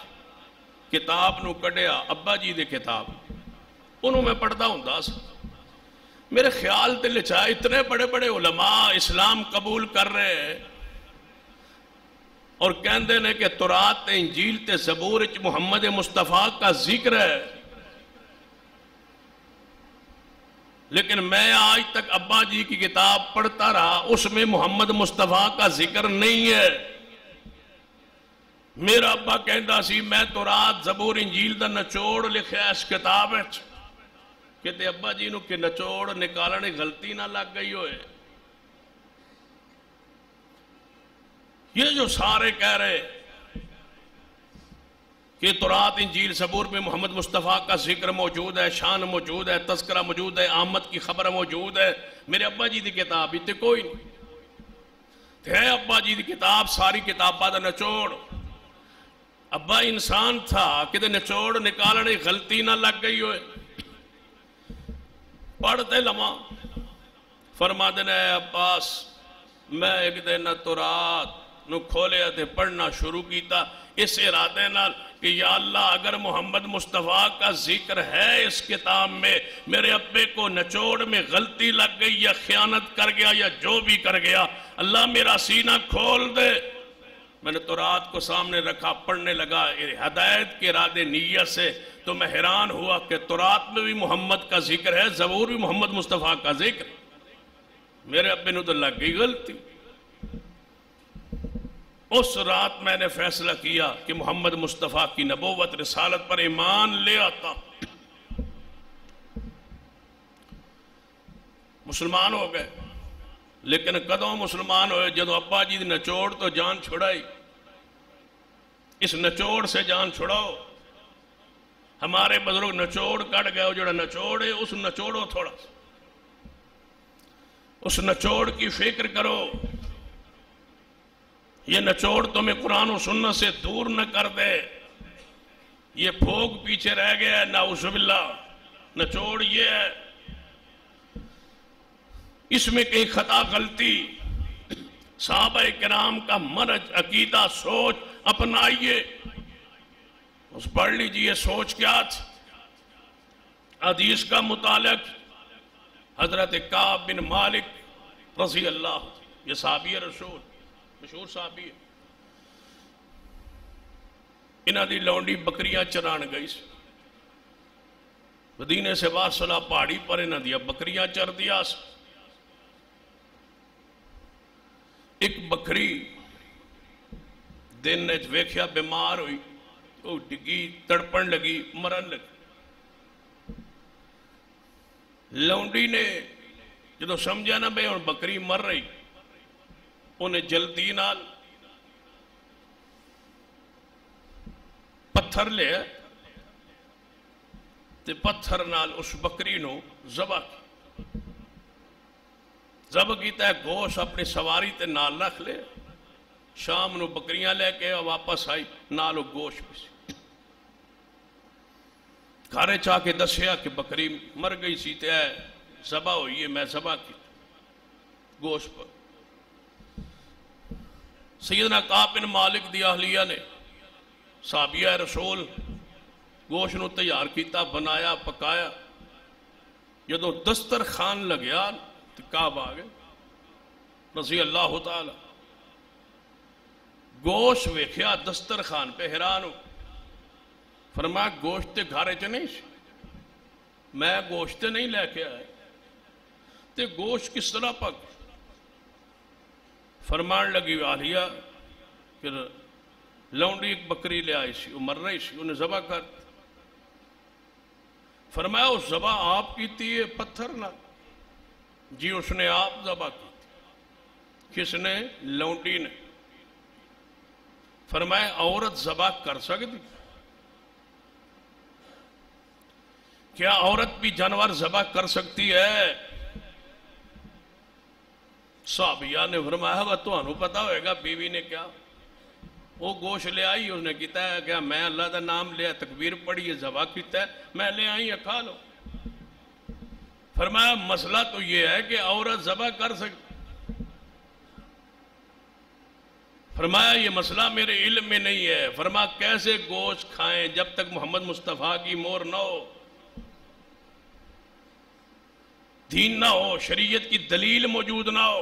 کتاب نو کڈیا، ابا جی دے کتاب انہوں میں پڑھتا ہوں داس، میرے خیال تے لچا اتنے بڑے بڑے علماء اسلام قبول کر رہے ہیں اور کہندے نے کہ تورات تے انجیل تے زبور وچ محمد مصطفیٰ کا ذکر ہے، لیکن میں آج تک ابا جی کی کتاب پڑھتا رہا، اس میں محمد مصطفیٰ کا ذکر نہیں ہے۔ میرا ابا کہندا سی میں تورات زبور انجیل دا نچوڑ لکھیا اس کتاب وچ، کہتے ابا جی نو کہ نچوڑ نکالنے غلطی نہ لگ گئی ہوئے۔ یہ جو سارے کہہ رہے کہ تورات انجیل زبور میں محمد مصطفیٰ کا ذکر موجود ہے، شان موجود ہے، تذکرہ موجود ہے، آمد کی خبر موجود ہے، میرے ابا جی دی کتاب تے کوئی نہیں ہے۔ ابا جی دی کتاب ساری کتاباں دا نچوڑ، ابا انسان تھا کہ نچوڑ نکالنے غلطی نہ لگ گئی ہوئے۔ پڑھتے لمحہ فرما دینا اے عباس، میں ایک دن تورات نو کھولیا تے پڑھنا شروع کیتا اس ارادے نال کہ یا اللہ اگر محمد مصطفیٰ کا ذکر ہے اس کتاب میں، میرے ابے کو نچوڑ میں غلطی لگ گئی یا خیانت کر گیا یا جو بھی کر گیا، اللہ میرا سینہ کھول دے۔ میں نے تورات کو سامنے رکھا، پڑھنے لگا ہدایت کے ارادے نیت سے، تو میں حیران ہوا کہ تورات میں بھی محمد کا ذکر ہے، زبور بھی محمد مصطفیٰ کا ذکر۔ میرے ابے نے تو لگ گئی غلطی۔ اس رات میں نے فیصلہ کیا کہ محمد مصطفیٰ کی نبوت رسالت پر ایمان لے آتا، مسلمان ہو گئے۔ لیکن کدوں مسلمان ہوئے؟ جدو ابا جی دی نچوڑ تو جان چھڑائی، اس نچوڑ سے جان چھڑاؤ۔ ہمارے بزرگ نچوڑ کٹ گئے، جو نچوڑ ہے اس نچوڑو تھوڑا، اس نچوڑ کی فکر کرو۔ یہ نچوڑ تمہیں قرآن و سنت سے دور نہ کر دے، یہ پھوک پیچھے رہ گیا ہے، نعوذ باللہ۔ نچوڑ یہ ہے، اس میں کہیں خطا غلطی صحابہ کرام کا منہج عقیدہ سوچ اپنائیے، اس پڑھ لیجئے سوچ کیا تھی. حدیث کا متعلق حضرت کعب بن مالک رضی اللہ، یہ صحابی رسول، مشہور صحابی ہے. انہاں دی لونڈی بکریاں چران گئی سی. مدینے سے واصلہ پہاڑی پر انہاں دیا بکریاں چر دیا سی. ایک بکری دن نے ویکھیا بیمار ہوئی، وہ ڈگی تڑپن لگی، مرن لگی. لونڈی نے جدو سمجھا نا بے اور بکری مر رہی، انہیں جلدی نال پتھر لے تے پتھر نال اس بکری نو ذبح کی. ذبح کیتا ہے، گوشت اپنی سواری تے نال رکھ لے. شام نو بکریاں لے کے واپس آئی، نالو گوشت بھی سی. گھارے چاہ کے دسیا کہ بکری مر گئی سی تے ذبح ہوئی ہے، میں ذبح کی گوشت پر. سیدنا کعب بن مالک دی اہلیہ نے صحابیہ رسول گوشت نو تیار کیتا، بنایا، پکایا. جدو دسترخوان لگیا تو کعب آ گئے رضی اللہ تعالی. گوشت ویکھیا دسترخوان پہ، حیران ہو. فرمایا گوشت تے گھارے چ نہیں سی، میں گوشت نہیں لے کے آئے تے گوشت کس طرح پک. فرمان لگی آلیہ کہ لونڈی ایک بکری لے آئی سی، وہ مر رہی سی، انہیں ذبح کر. فرمایا اس ذبح آپ کی تھی یہ پتھر نہ؟ جی اس نے آپ ذبح کی تھی. کس نے؟ لونڈی نے. فرمایا عورت ذبح کر سکتی؟ کیا عورت بھی جانور ذبح کر سکتی ہے؟ صحابیہ نے فرمایا وہ تو انہوں پتا ہوئے گا بیوی نے کیا. وہ گوشت لے آئی، اس نے کہتا ہے کہ میں اللہ دا نام لیا، تکبیر پڑھی، ذبح کیتا ہے، میں لے آئی ہے، کھا لو. فرمایا مسئلہ تو یہ ہے کہ عورت ذبح کر سکتی. فرمایا یہ مسئلہ میرے علم میں نہیں ہے. فرمایا کیسے گوشت کھائیں جب تک محمد مصطفیٰ کی مہر نہ ہو، دین نہ ہو، شریعت کی دلیل موجود نہ ہو.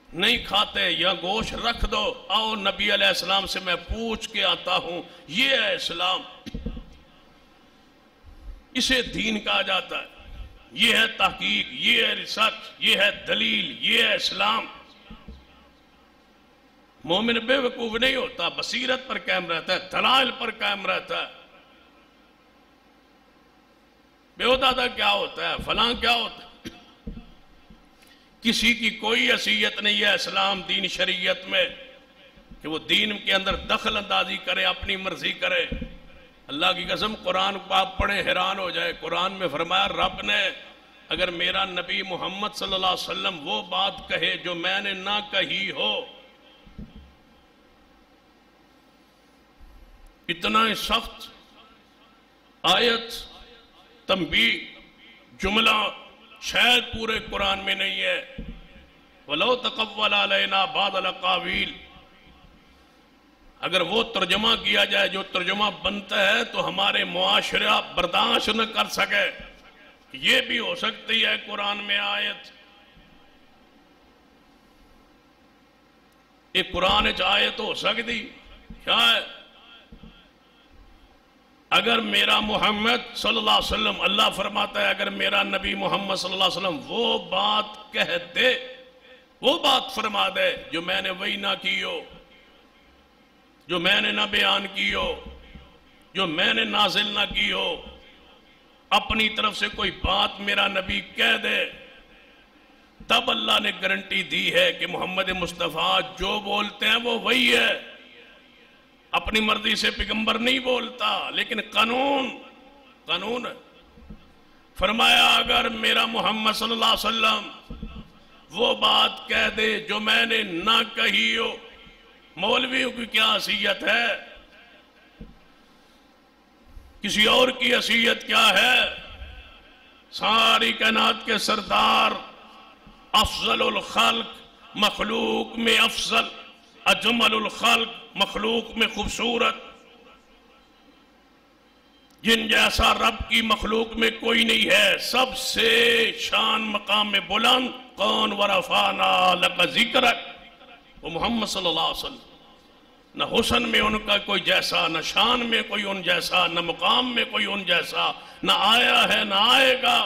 نہیں کھاتے، یا گوشت رکھ دو، آؤ نبی علیہ السلام سے میں پوچھ کے آتا ہوں. یہ ہے اسلام، اسے دین کہا جاتا ہے. یہ ہے تحقیق، یہ ہے ریسرچ، یہ ہے دلیل، یہ ہے اسلام. مومن بے وقوف نہیں ہوتا، بصیرت پر قائم رہتا ہے، دلائل پر قائم رہتا ہے. بے ہوتا کیا ہوتا ہے، فلاں کیا ہوتا ہے. کسی کی کوئی حیثیت نہیں ہے اسلام دین شریعت میں کہ وہ دین کے اندر دخل اندازی کرے، اپنی مرضی کرے. اللہ کی قسم قرآن کو آپ پڑھیں حیران ہو جائے. قرآن میں فرمایا رب نے اگر میرا نبی محمد صلی اللہ علیہ وسلم وہ بات کہے جو میں نے نہ کہی ہو، اتنا ہی سخت آیت، تنبیہ، جملہ شاید پورے قرآن میں نہیں ہے. وَلَوْ تَقَوَّلَ عَلَيْنَا بَعْضَ الْأَقَاوِيلِ، اگر وہ ترجمہ کیا جائے جو ترجمہ بنتا ہے تو ہمارے معاشرہ برداشت نہ کر سکے. یہ بھی ہو سکتی ہے قرآن میں آیت. ایک قرآن آیت ہو سکتی کیا ہے؟ اگر میرا محمد صلی اللہ علیہ وسلم، اللہ فرماتا ہے اگر میرا نبی محمد صلی اللہ علیہ وسلم وہ بات کہہ دے، وہ بات فرما دے جو میں نے وحی نہ کی ہو، جو میں نے نہ بیان کی ہو، جو میں نے نازل نہ کی ہو، اپنی طرف سے کوئی بات میرا نبی کہہ دے، تب اللہ نے گارنٹی دی ہے کہ محمد مصطفیٰ جو بولتے ہیں وہ وہی ہے. اپنی مرضی سے پیغمبر نہیں بولتا، لیکن قانون ہے. فرمایا اگر میرا محمد صلی اللہ علیہ وسلم وہ بات کہہ دے جو میں نے نہ کہی ہو. مولویوں کی کیا حیثیت ہے، کسی اور کی حیثیت کیا ہے؟ ساری کائنات کے سردار، افضل الخلق، مخلوق میں افضل، اجمل الخلق، مخلوق میں خوبصورت، جن جیسا رب کی مخلوق میں کوئی نہیں ہے، سب سے شان مقام میں بلند کون ورفعنا لک ذکرک، وہ محمد صلی اللہ علیہ وسلم۔ نہ حسن میں ان کا کوئی جیسا، نہ شان میں کوئی ان جیسا، نہ مقام میں کوئی ان جیسا، نہ آیا ہے نہ آئے گا۔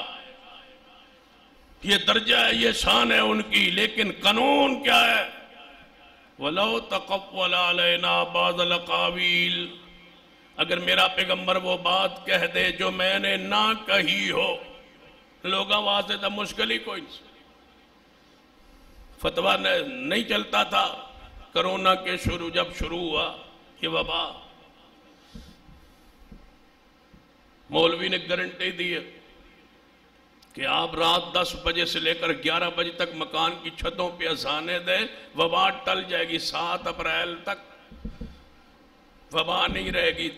یہ درجہ ہے، یہ شان ہے ان کی، لیکن قانون کیا ہے؟ وَلَوْ تَقَوَّلَ عَلَيْنَا بَعْضَ الْأَقَاوِيلِ، اگر میرا پیغمبر وہ بات کہہ دے جو میں نے نہ کہی ہو، لوگاں واسطے تھا مشکل ہی کوئی نہیں، فتویٰ نہیں چلتا تھا۔ کرونا کے جب شروع ہوا یہ وبا، مولوی نے گارنٹی دی ہے کہ آپ رات 10 بجے سے لے کر 11 بجے تک مکان کی چھتوں پہ اذانیں دیں، وبا ٹل جائے گی۔ 7 اپریل تک وبا نہیں رہے گی،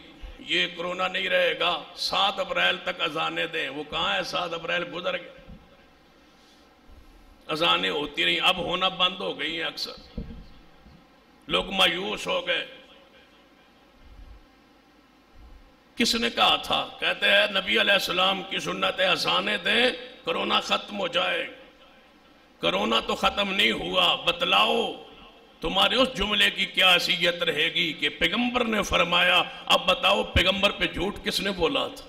یہ کرونا نہیں رہے گا، 7 اپریل تک اذانیں دیں۔ وہ کہاں ہے؟ 7 اپریل گزر گئے، اذانیں ہوتی رہیں، اب ہونا بند ہو گئی ہیں، اکثر لوگ مایوس ہو گئے۔ کس نے کہا تھا؟ کہتے ہیں نبی علیہ السلام کی سنت ہے، اذانیں دیں کرونا ختم ہو جائے۔ کرونا تو ختم نہیں ہوا، بتلاؤ تمہارے اس جملے کی کیا حیثیت رہے گی کہ پیغمبر نے فرمایا؟ اب بتاؤ پیغمبر پہ جھوٹ کس نے بولا تھا؟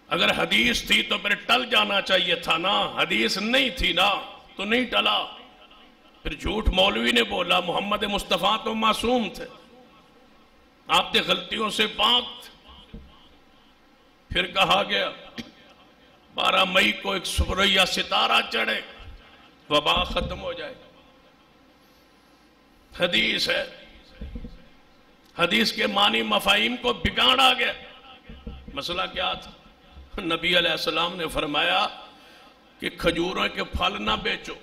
اگر حدیث تھی تو پھر ٹل جانا چاہیے تھا نا، حدیث نہیں تھی نا تو نہیں ٹلا، پھر جھوٹ مولوی نے بولا۔ محمد مصطفیٰ تو معصوم تھے، آپ نے غلطیوں سے پاک تھے۔ پھر کہا گیا 12 مئی کو ایک سوریا ستارہ چڑھے، وبا ختم ہو جائے۔ حدیث ہے، حدیث کے معنی مفاہیم کو بگاڑا گیا۔ مسئلہ کیا تھا؟ نبی علیہ السلام نے فرمایا کہ کھجوروں کے پھل نہ بیچو،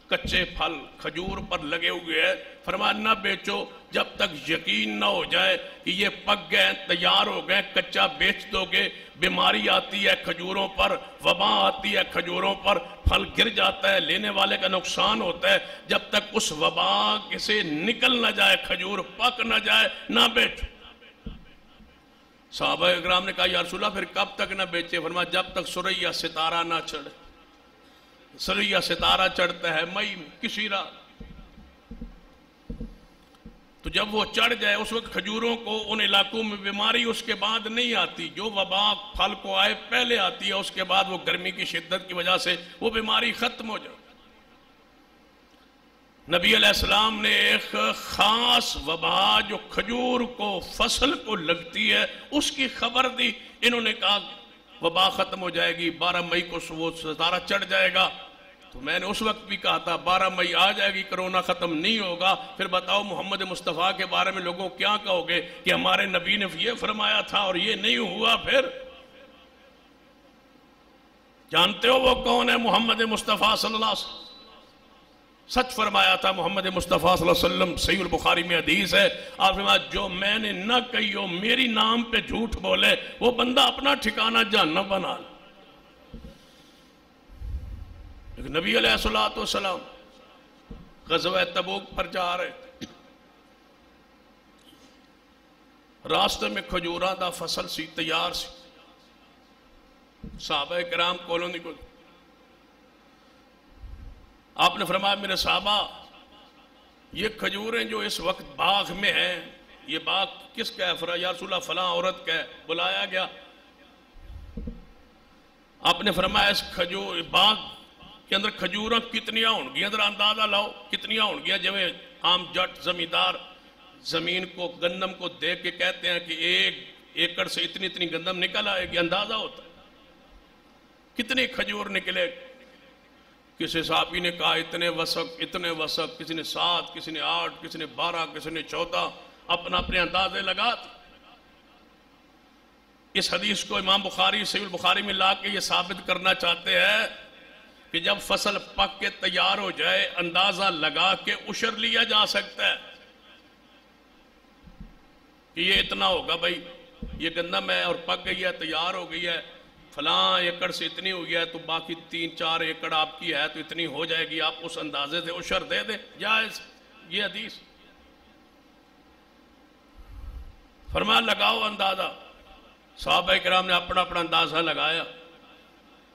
کچے پھل کھجور پر لگے ہوئے ہیں، فرمایا نہ بیچو جب تک یقین نہ ہو جائے کہ یہ پک گئے، تیار ہو گئے۔ کچا بیچ دو گے، بیماری آتی ہے کھجوروں پر، وبا آتی ہے کھجوروں پر، پھل گر جاتا ہے، لینے والے کا نقصان ہوتا ہے۔ جب تک اس وبا سے نکل نہ جائے، کھجور پک نہ جائے، نہ بیچو۔ صحابہ اکرام نے کہا یا رسول اللہ پھر کب تک نہ بیچے؟ فرمایا جب تک سوریا ستارہ نہ چڑھے۔ سوریا ستارہ چڑھتا ہے مئی میں کسی رات، تو جب وہ چڑھ جائے اس وقت کھجوروں کو ان علاقوں میں بیماری اس کے بعد نہیں آتی، جو وبا پھل کو آئے پہلے آتی ہے، اس کے بعد وہ گرمی کی شدت کی وجہ سے وہ بیماری ختم ہو جائے۔ نبی علیہ السلام نے ایک خاص وبا جو کھجور کو فصل کو لگتی ہے اس کی خبر دی۔ انہوں نے کہا وبا ختم ہو جائے گی، 12 مئی کو وہ ستارہ چڑھ جائے گا۔ تو میں نے اس وقت بھی کہا تھا 12 مئی آ جائے گی، کرونا ختم نہیں ہوگا۔ پھر بتاؤ محمد مصطفیٰ کے بارے میں لوگوں کیا کہو گے کہ ہمارے نبی نے یہ فرمایا تھا اور یہ نہیں ہوا؟ پھر جانتے ہو وہ کون ہے؟ محمد مصطفیٰ صلی اللہ علیہ وسلم سچ فرمایا تھا۔ محمد مصطفیٰ صلی اللہ علیہ وسلم صحیح البخاری میں حدیث ہے، آپ فرمایا جو میں نے نہ کہی ہو، میری نام پہ جھوٹ بولے، وہ بندہ اپنا ٹھکانہ جہنم بنا لے۔ لیکن نبی علیہ السلام غزوہ تبوک پر جا رہے، راستے میں کھجوراں دا فصل سی تیار سی، صحابہ کرام کولونی کو آپ نے فرمایا میرے صحابہ یہ کھجوریں جو اس وقت باغ میں ہیں، یہ باغ کس کا ہے؟ فرمایا یا رسول اللہ فلاں عورت کا ہے۔ بلایا گیا، آپ نے فرمایا اس کھجور باغ کے اندر کھجوراں کتنیاں ہوں گی؟ اندر اندازہ لاؤ کتنیاں ہوں گی؟ جو عام جٹ زمیندار زمین کو گندم کو دیکھ کے کہتے ہیں کہ 1 ایکڑ سے اتنی گندم نکل آئے گی، اندازہ ہوتا ہے کتنے کھجور نکلے۔ کسی صحابی نے کہا اتنے وسق، کسی نے 7، کسی نے 8، کسی نے 12، کسی نے 14، اپنے اندازے لگا۔ اس حدیث کو امام بخاری صحیح البخاری میں لا کے یہ ثابت کرنا چاہتے ہیں کہ جب فصل پک کے تیار ہو جائے اندازہ لگا کے عشر لیا جا سکتا ہے کہ یہ اتنا ہوگا، بھائی یہ گندم ہے اور پک گئی ہے، تیار ہو گئی ہے، فلاں ایکڑ سے اتنی ہوئی ہے تو باقی 3-4 ایکڑ آپ کی ہے تو اتنی ہو جائے گی، آپ اس اندازے سے عشر دے دیں، جائز۔ یہ حدیث فرمایا لگاؤ اندازہ. صحابہ کرام نے اپنا اپنا اندازہ لگایا.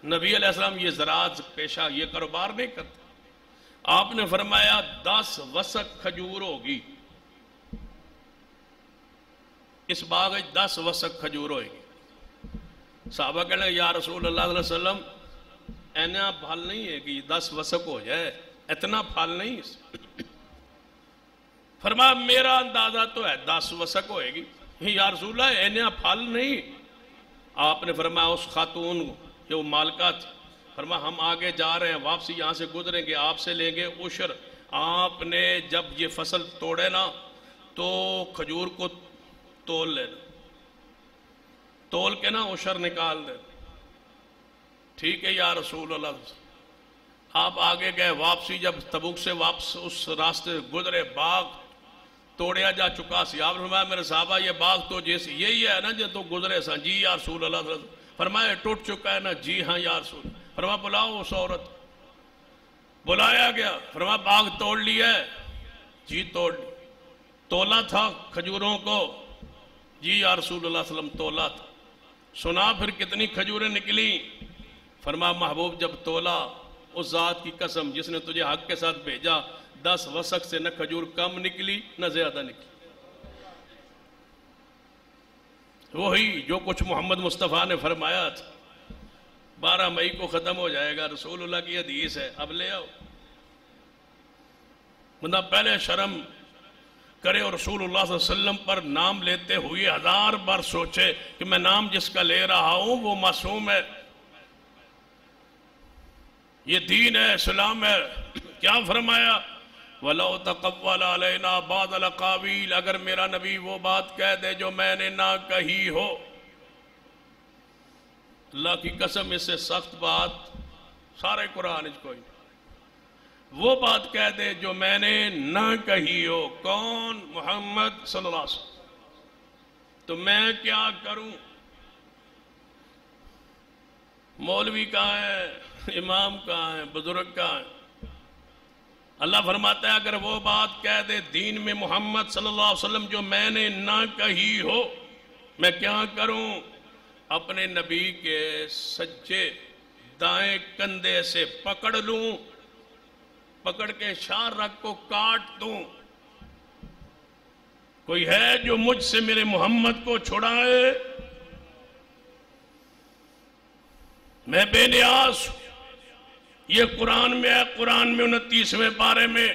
نبی علیہ السلام یہ زراعت پیشہ یہ کاروبار نہیں کرتے. آپ نے فرمایا 10 وسق کھجور ہوگی اس باغ 10 وسق کھجور ہوئے گی. صحابہ کہنے یا رسول اللہ علیہ وسلم اینا پھل نہیں ہے کہ 10 وسق ہو جائے, اتنا پھل نہیں. فرمایا میرا اندازہ تو ہے 10 وسق ہوئے گی. یا رسول اللہ اینا پھل نہیں. آپ نے فرمایا اس خاتون جو مالکہ تھی, فرمایا ہم آگے جا رہے ہیں, واپسی یہاں سے گزریں گے, آپ سے لیں گے عشر. آپ نے جب یہ فصل توڑے نا تو کھجور کو تول لینا, تول کے نا عشر نکال دے. ٹھیک ہے یا رسول اللہ. آپ آگے گئے, واپسی جب تبوک سے واپس اس راستے گزرے, باغ توڑیا جا چکا سی. آپ نے فرمایا میرے صحابہ یہ باغ تو جیسے یہی ہے نا جو تو گزرے سا. جی یا رسول اللہ. فرمایا ٹوٹ چکا ہے نا. جی ہاں یا رسول. فرمایا بلاؤ اس عورت. بلایا گیا. فرمایا باغ توڑ لیا ہے. جی توڑ لی. تولا تھا کھجوروں کو. جی یا رسول اللہ صلی اللہ علیہ وسلم تولا تھا. سنا پھر کتنی کھجوریں نکلی. فرمایا محبوب جب تولا, اس ذات کی قسم جس نے تجھے حق کے ساتھ بھیجا, 10 وسق سے نہ کھجور کم نکلی نہ زیادہ نکلی. وہی جو کچھ محمد مصطفیٰ نے فرمایا تھا. 12 مئی کو ختم ہو جائے گا, رسول اللہ کی حدیث ہے. اب لے آؤ. بندہ پہلے شرم کرے اور رسول اللہ صلی اللہ علیہ وسلم پر نام لیتے ہوئے 1000 بار سوچے کہ میں نام جس کا لے رہا ہوں وہ معصوم ہے, یہ دین ہے, اسلام ہے. کیا فرمایا؟ وَلَوْ تَقَوَّلَ عَلَيْنَا بَعْضَ الْأَقَاوِيلِ. اگر میرا نبی وہ بات کہہ دے جو میں نے نہ کہی ہو, اللہ کی قسم اس سے سخت بات سارے قرآن اس کوئی, وہ بات کہہ دے جو میں نے نہ کہی ہو. کون؟ محمد صلی اللہ علیہ وسلم. تو میں کیا کروں؟ مولوی کہاں ہے, امام کہاں ہے, بزرگ کہاں ہے؟ اللہ فرماتا ہے اگر وہ بات کہہ دے دین میں محمد صلی اللہ علیہ وسلم جو میں نے نہ کہی ہو, میں کیا کروں؟ اپنے نبی کے سجے دائیں کندھے سے پکڑ لوں, پکڑ کے شار رگ کو کاٹ دوں. کوئی ہے جو مجھ سے میرے محمد کو چھڑائے؟ میں بے نیاز ہوں. یہ قرآن میں ہے, قرآن میں 29ویں پارے میں.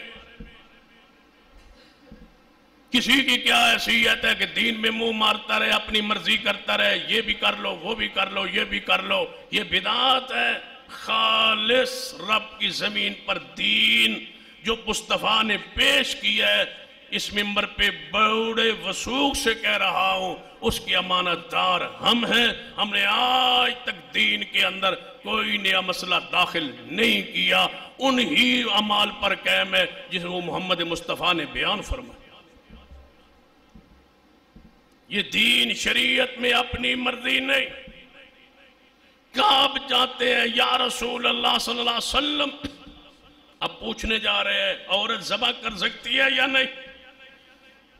کسی کی کیا حیثیت ہے کہ دین میں منہ مارتا رہے, اپنی مرضی کرتا رہے, یہ بھی کر لو وہ بھی کر لو یہ بھی کر لو. یہ بدعت ہے. خالص رب کی زمین پر دین جو مصطفیٰ نے پیش کیا ہے, اس منبر پہ بڑے وثوق سے کہہ رہا ہوں, اس کی امانت دار ہم ہیں. ہم نے آج تک دین کے اندر کوئی نیا مسئلہ داخل نہیں کیا, انہی اعمال پر قائم ہے جس وہ محمد مصطفیٰ نے بیان فرمایا. یہ دین شریعت میں اپنی مرضی نہیں. کعب جاتے ہیں یا رسول اللہ صلی اللہ علیہ وسلم, اب پوچھنے جا رہے ہیں عورت ذبح کر سکتی ہے یا نہیں؟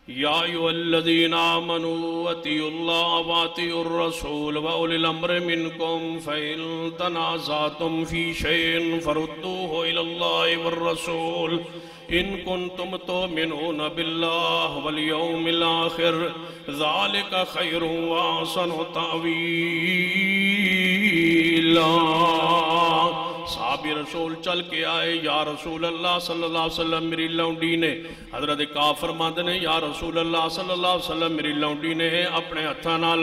یا ایھا الذین آمنوا اطیعوا اللہ واطیعوا الرسول واولی الامر منکم فإن تنازعتم فی شیء فردوہ الی اللہ والرسول ان کنتم تؤمنون باللہ والیوم الآخر ذالک خیر واحسن تأویلا. صحابی رسول چل کے آئے, یا رسول اللہ صلی اللہ علیہ وسلم میری لونڈی نے, حضرت کعب فرماتے نے یا رسول اللہ صلی اللہ علیہ وسلم میری لونڈی نے اپنے ہتھاں نال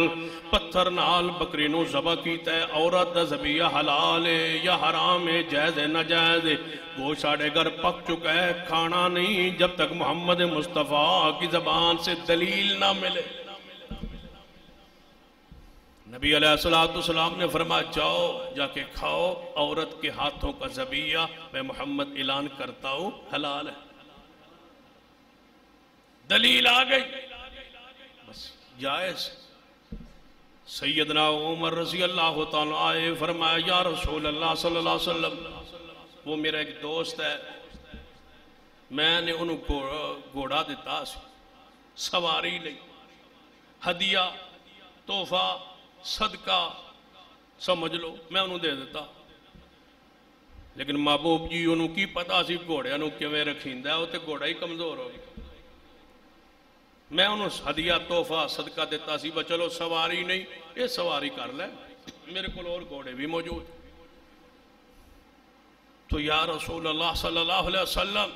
پتھر نال بکری نو ذبح کیتا ہے. عورت دا ذبیحہ حلال ہے یا حرام ہے, جائز ہے ناجائز ہے؟ وہ ساڑھے گھر پک چکا ہے, کھانا نہیں جب تک محمد مصطفیٰ کی زبان سے دلیل نہ ملے. نبی علیہ السلام نے فرمایا جاؤ جا کے کھاؤ, عورت کے ہاتھوں کا ذبیحہ میں محمد اعلان کرتا ہوں حلال ہے. دلیل آ گئی, بس جائز. سیدنا عمر رضی اللہ تعالیٰ آئے, فرمایا یا رسول اللہ صلی اللہ علیہ وسلم وہ میرا ایک دوست ہے, میں نے انہوں گھوڑا دیتا سی, سواری نہیں, ہدیہ تحفہ صدقہ سمجھ لو میں انہوں دے دیتا، لیکن محبوب جی انہوں کی پتا سی گھوڑے نو کیویں رکھیندا ہے، وہ تے گھوڑا ہی کمزور ہو گیا۔ میں انہوں ہدیہ تحفہ صدقہ دیتا سی، بس چلو سواری نہیں یہ سواری کر لے، میرے کو اور گھوڑے بھی موجود۔ تو یا رسول اللہ صلی اللہ علیہ وسلم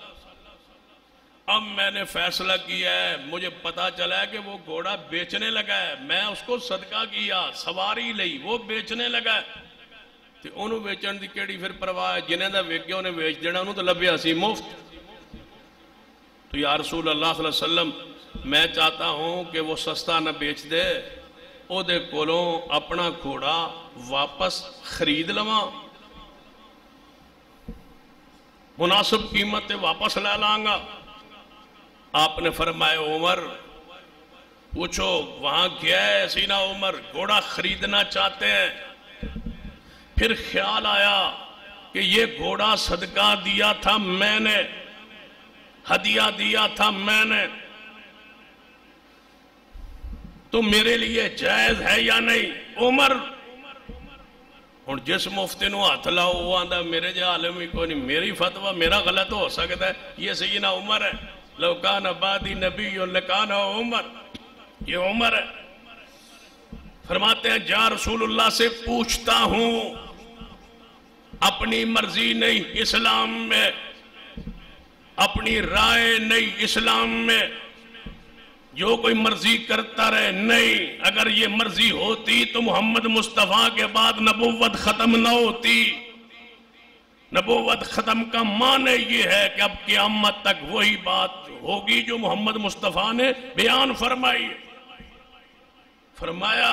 اب میں نے فیصلہ کیا ہے، مجھے پتا چلا ہے کہ وہ گھوڑا بیچنے لگا ہے، میں اس کو صدقہ کیا، سواری لئی، وہ بیچنے لگا ہے، تو انہوں بیچن دی کیڑی پھر پرواہ ہے، جنہیں دا ویک گیا انہیں بیچ دینا، انہوں تو لبیا سی مفت۔ تو یا رسول اللہ صلی اللہ علیہ وسلم میں چاہتا ہوں کہ وہ سستا نہ بیچ دے، او دے کولوں اپنا گھوڑا واپس خرید لواں، مناسب قیمت واپس لے لانگا۔ آپ نے فرمایا عمر پوچھو وہاں گیا ہے سینا عمر، گھوڑا خریدنا چاہتے ہیں، پھر خیال آیا کہ یہ گھوڑا صدقہ دیا تھا میں نے، ہدیہ دیا تھا میں نے، تو میرے لیے جائز ہے یا نہیں؟ عمر اور جس مفتی نو ہاتھ لاؤ وہ آندہ میرے جے عالم ہی کوئی نہیں، میری فتوہ میرا غلط ہو سکتا ہے، یہ سیدنا عمر ہے، لو کان بعدی نبی لکان عمر، یہ عمر ہے۔ فرماتے ہیں جا رسول اللہ سے پوچھتا ہوں، اپنی مرضی نہیں اسلام میں، اپنی رائے نہیں اسلام میں، جو کوئی مرضی کرتا رہے نہیں، اگر یہ مرضی ہوتی تو محمد مصطفیٰ کے بعد نبوت ختم نہ ہوتی۔ نبوت ختم کا معنی یہ ہے کہ اب قیامت تک وہی بات ہوگی جو محمد مصطفیٰ نے بیان فرمائی۔ فرمایا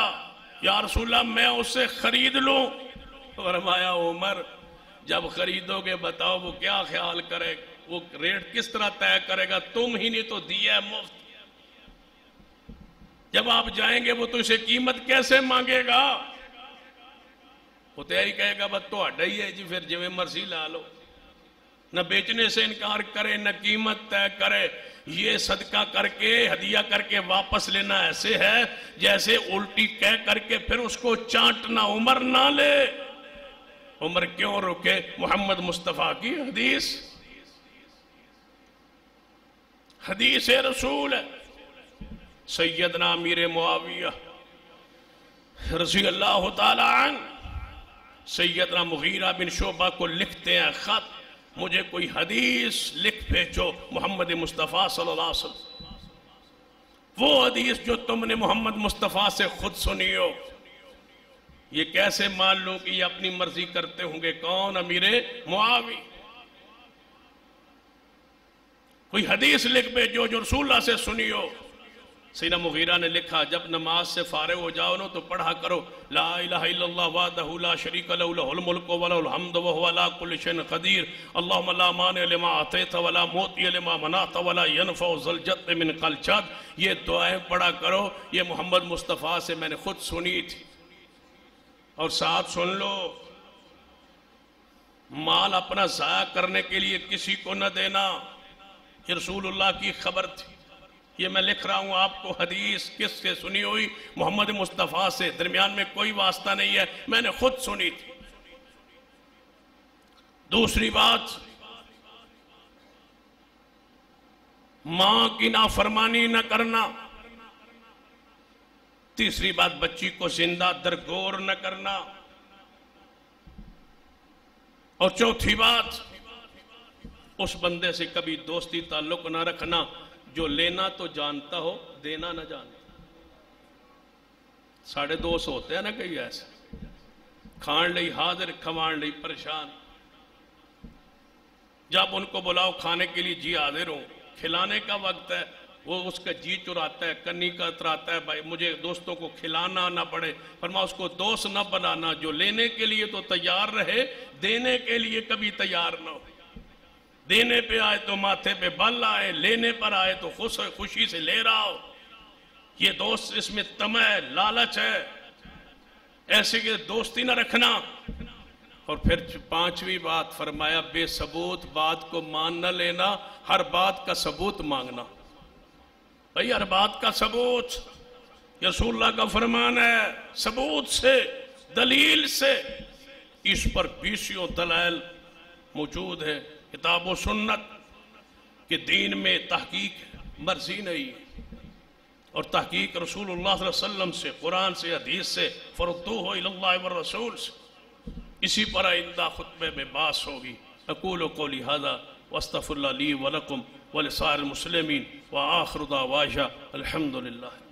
یا رسول اللہ میں اسے خرید لوں؟ فرمایا عمر جب خریدو گے بتاؤ وہ کیا خیال کرے، وہ ریٹ کس طرح طے کرے گا، تم ہی نہیں تو دیا ہے مفت، جب آپ جائیں گے وہ تو اسے قیمت کیسے مانگے گا؟ وہ تو یہی کہے گا بس تو اڈا ہی ہے جی، پھر جو مرضی لا لو، نہ بیچنے سے انکار کرے نہ قیمت طے کرے۔ یہ صدقہ کر کے ہدیہ کر کے واپس لینا ایسے ہے جیسے الٹی کہہ کر کے پھر اس کو چانٹنا۔ عمر نہ لے، عمر کیوں رکے؟ محمد مصطفیٰ کی حدیث، حدیث رسول ہے۔ سیدنا امیر معاویہ رضی اللہ تعالی عنہ سیدنا مغیرہ بن شعبہ کو لکھتے ہیں خط، مجھے کوئی حدیث لکھ بھیجو محمد مصطفیٰ صلی اللہ علیہ وسلم، وہ حدیث جو تم نے محمد مصطفیٰ سے خود سنی ہو۔ یہ کیسے مان لوں کہ یہ اپنی مرضی کرتے ہوں گے؟ کون؟ امیر معاویہ۔ کوئی حدیث لکھ بھیجو جو رسول اللہ سے سنی ہو۔ سیدنا مغیرہ نے لکھا جب نماز سے فارغ ہو جاؤ نا تو پڑھا کرو لا الہ الا اللہ وحدہ لا شریک لہ لہ الملک ولہ الحمد وہو علی کل شیء قدیر اللہم لا مانع لما اعطیت ولا معطی لما منعت ولا ینفع ذا الجد منک الجد۔ یہ دعائیں پڑھا کرو، یہ محمد مصطفیٰ سے میں نے خود سنی تھی۔ اور ساتھ سن لو، مال اپنا ضائع کرنے کے لیے کسی کو نہ دینا، یہ رسول اللہ کی خبر تھی۔ یہ میں لکھ رہا ہوں آپ کو، حدیث کس سے سنی ہوئی؟ محمد مصطفیٰ سے، درمیان میں کوئی واسطہ نہیں ہے، میں نے خود سنی تھی۔ دوسری بات، ماں کی نافرمانی نہ کرنا۔ تیسری بات، بچی کو زندہ درگور نہ کرنا۔ اور چوتھی بات، اس بندے سے کبھی دوستی تعلق نہ رکھنا جو لینا تو جانتا ہو دینا نہ جانتا۔ ساڑھے دوست ہوتے ہیں نا کئی ایسے، کھان لئی حاضر کھوان لئی پریشان، جب ان کو بلاؤ کھانے کے لیے جی حاضر ہوں، کھلانے کا وقت ہے وہ اس کا جی چراتا ہے، کنی کا اتراتا ہے، بھائی مجھے دوستوں کو کھلانا نہ پڑے۔ فرمایا اس کو دوست نہ بنانا جو لینے کے لیے تو تیار رہے، دینے کے لیے کبھی تیار نہ ہو۔ دینے پہ آئے تو ماتھے پہ بل آئے، لینے پر آئے تو خوشی سے لے رہا ہو۔ یہ دوست، اس میں طمع ہے، لالچ ہے، ایسے کہ دوستی نہ رکھنا۔ اور پھر پانچویں بات فرمایا بے ثبوت بات کو مان نہ لینا، ہر بات کا ثبوت مانگنا۔ بھئی ہر بات کا ثبوت، یہ رسول اللہ کا فرمان ہے، ثبوت سے، دلیل سے، اس پر 20 دلائل موجود ہے، کتاب و سنت کہ دین میں تحقیق مرضی نہیں ہے، اور تحقیق رسول اللہ صلی اللہ علیہ وسلم سے، قرآن سے، حدیث سے، فردوہ الی اللہ والرسول سے، اسی پر آئندہ خطبے میں بحث ہوگی۔ اقول قولی ھذا واستغفر اللہ لی ولکم ولسائر المسلمین وآخر دعوانا الحمدللہ۔